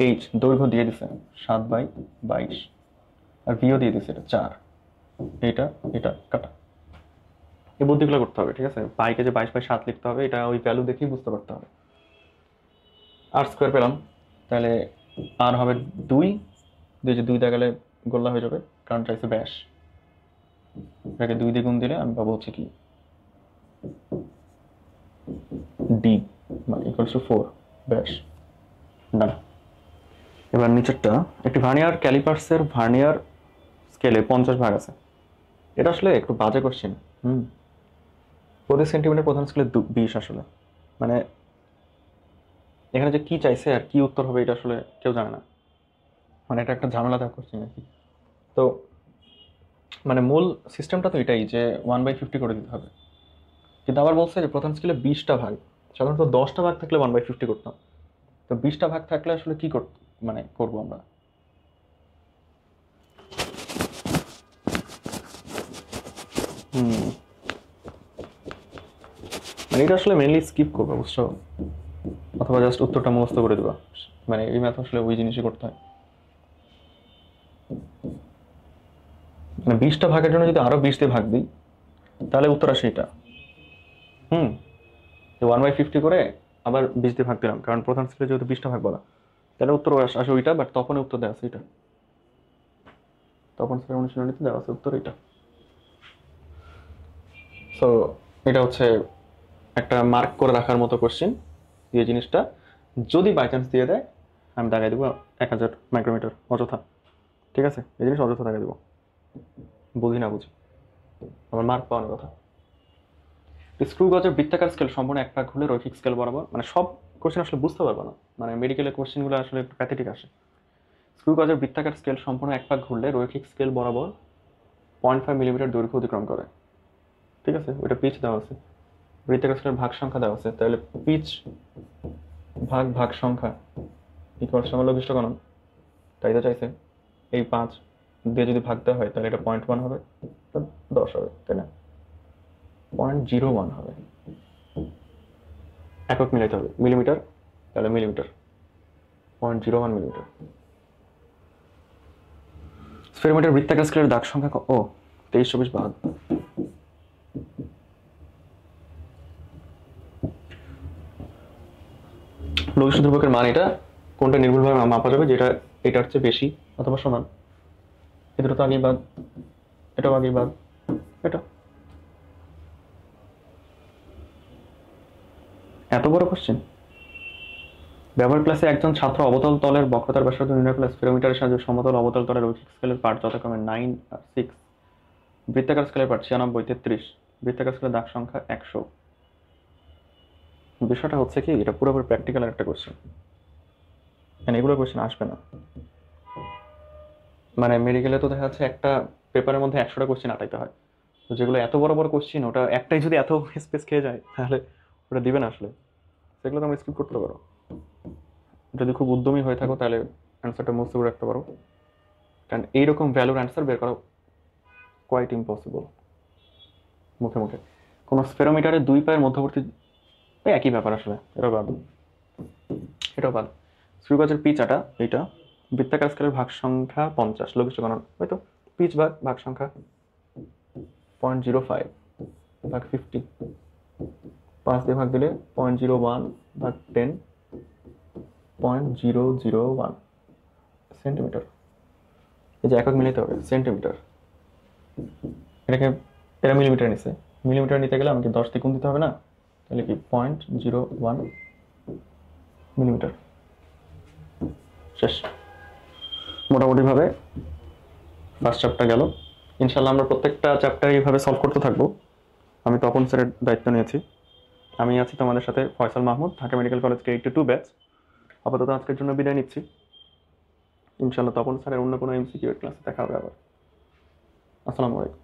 এইচ দৈর্ঘ্য দিয়ে দিছে 7/22, আর ভিও দিয়ে দিছে এটা 4, এটা এটা কাটা। এই বুদ্ধিগুলো করতে হবে, ঠিক আছে? পাইকে যে 22/7 লিখতে হবে, এটা ওই ভ্যালু দেখেই বুঝতে পারতে হবে। আর স্কোয়ার পেলাম, তাহলে আর হবে 2, যে 2 দেখালে গোল্লা হয়ে যাবে, কারণ চাইছে ব্যাস। এটাকে 2 দিয়ে গুণ দিলে আমি পাবো হচ্ছে কি ডি, মানে ইকুয়ালস টু 4 ব্যাস। না, এবার নিচেরটা, একটি ভার্নিয়ার ক্যালিপার্সের ভার্নিয়ার স্কেলে 50 ভাগ আছে। এটা আসলে একটু বাজে কোশ্চেন। প্রতি সেন্টিমিটার প্রধান স্কেলে 20 আসলে, মানে এখানে যে কি চাইছে আর কি উত্তর হবে এটা আসলে কেউ জানে না, মানে এটা একটা ঝামেলাদার কোশ্চেন আর কি। তো মানে মূল সিস্টেমটা তো এটাই যে 1/50 করে দিতে হবে, কিন্তু আবার বলছে যে প্রধান স্কেলে 20টা ভাগ, সাধারণত 10টা ভাগ থাকলে 1/50 করতাম, তো 20টা ভাগ থাকলে আসলে কি মানে করবো আমরা? হুম, মানে এটা আসলে মেনলি স্কিপ করবো বুঝছো, অথবা জাস্ট উত্তরটা মুখস্থ করে দেবা। মানে এই ম্যাথ আসলে ওই জিনিসই করতে হয়। মানে 20টা ভাগের জন্য যদি আরো 20 দিয়ে ভাগ দিই তাহলে উত্তর আসে এটা। হুম, 1/50 করে আবার 20 দিয়ে ভাগ দিলাম, কারণ প্রধান স্কেলে যেহেতু 20টা ভাগ বলা, তাহলে উত্তর আসে ওইটা, বাট তপনে উত্তর দেওয়া আছে এটা, তপন স্যারের অনুশীলনীতে দেওয়া আছে উত্তর এটা। সো এটা হচ্ছে একটা মার্ক করে রাখার মতো কোশ্চেন। এই জিনিসটা যদি বাই চান্স দিয়ে দেয়, আমি দাগাই দেবো 1000 মাইক্রোমিটার অযথা। ঠিক আছে, এই জিনিস অযথা দাগাই দেবো, বুঝি না বুঝি, আমার মার্ক পাওয়ার কথা। স্ক্রু গজের বৃত্তাকার স্কেল সম্পূর্ণ এক ভাগ হলে রৈখিক স্কেল বরাবর, মানে সব কোশ্চেন আসলে বুঝতে পারবো না, মানে মেডিকেলের কোশ্চেনগুলো আসলে একটু প্যাথেটিক আসে। স্ক্রু গজের বৃত্তাকার স্কেল সম্পূর্ণ এক ভাগ ঘুরলে রৈখিক স্কেল বরাবর 0.5 মিলিমিটার দৈর্ঘ্য অতিক্রম করে। ঠিক আছে, ওইটা পিচ দেওয়া আছে, বৃত্তাকার স্কেলের ভাগ সংখ্যা দেওয়া আছে, তাহলে পিচ ভাগ ভাগ সংখ্যা ইকুয়াল সমলঘিষ্ঠ গণন, তাই তো চাইছে। এই 5 দিয়ে যদি ভাগ দেওয়া হয় তাহলে এটা 0.1 হবে, 10 হবে, তাই না? 0.01 হবে, একক মিলাইতে হবে, মিলিমিটার, তাহলে মিলিমিটার, 0.01 মিলিমিটার। স্ফেরোমিটার বৃত্তাকার স্কেলের দাগ সংখ্যা ও 2324 ভাগ। লঘিষ্ঠ ধ্রুবকের মান এটা, কোনটা নির্ভুলভাবে মাপা যাবে, যেটা এটার চেয়ে বেশি অথবা সমান। এদের তো আগেই বাদ, এটাও আগেই বাদ, এটা এত বড় কোশ্চেন। ব্যবহার ক্লাসে একজন ছাত্র অবতল তলের বক্রতার ব্যাসার্ধ নির্ণয় করে স্ফেরোমিটারের সাহায্যে সমতল অবতল তলের রৈখিক স্কেলের পাঠ যথাক্রমে 9 আর 6, বৃত্তাকার স্কেলের পাঠ 96, 33, বৃত্তাকার স্কেলের দাগ সংখ্যা 100। বিষয়টা হচ্ছে কি, এটা পুরোপুরি প্র্যাকটিক্যাল একটা কোশ্চেন, মানে এগুলো কোশ্চেন আসবে না। মানে মেডিকেলে তো দেখা যাচ্ছে একটা পেপারের মধ্যে 100টা কোশ্চেন আটাইতে হয়, তো যেগুলো এত বড় বড় কোশ্চেন, ওটা একটাই যদি এত স্পেস খেয়ে যায় তাহলে ওটা দিবে না আসলে, সেগুলো তোমরা স্কিপ করতে পারো। যদি খুব উদ্যমী হয়ে থাকো তাহলে অ্যান্সারটা মুখস্থ করে রাখতে পারো, কারণ এইরকম ভ্যালুর অ্যান্সার বের করা কোয়াইট ইম্পসিবল মুখে মুখে। কোনো স্ফেরোমিটারের 2 পায়ের মধ্যবর্তী, একই ব্যাপার আসলে, এটাও বাদ, এটাও বাদ। স্ক্রুগজের পিচ আটা এইটা, বৃত্তাকার স্কেলের ভাগ সংখ্যা 50, লঘিষ্ঠ গণন ওই তো, পিচ ভাগ ভাগ সংখ্যা 0.05 ভাগ 50, 5 দিয়ে ভাগ দিলে 0.01 ভাগ 10, 0.001 সেন্টিমিটার। এই যে একক মিলাইতে হবে, সেন্টিমিটার, এটাকে এরা মিলিমিটার নিছে, মিলিমিটার নিতে গেলে আমাকে 10 দিয়ে গুণ দিতে হবে না, তাহলে কি 0.01 মিলিমিটার। শেষ, মোটামুটিভাবে ফার্স্ট চ্যাপ্টার গেল। ইনশাল্লাহ আমরা প্রত্যেকটা চ্যাপ্টার এইভাবে সলভ করতে থাকবো। আমি তপন স্যারের দায়িত্ব নিয়েছি, আমি আছি তোমাদের সাথে Faisal Mahmud, Dhaka medical college K82 batch. আপাতত আজকের জন্য বিদায় নিচ্ছি, ইনশাল্লাহ তপন স্যারের অন্য কোনো MCQ ক্লাসে দেখা হবে আবার। আসসালামু আলাইকুম।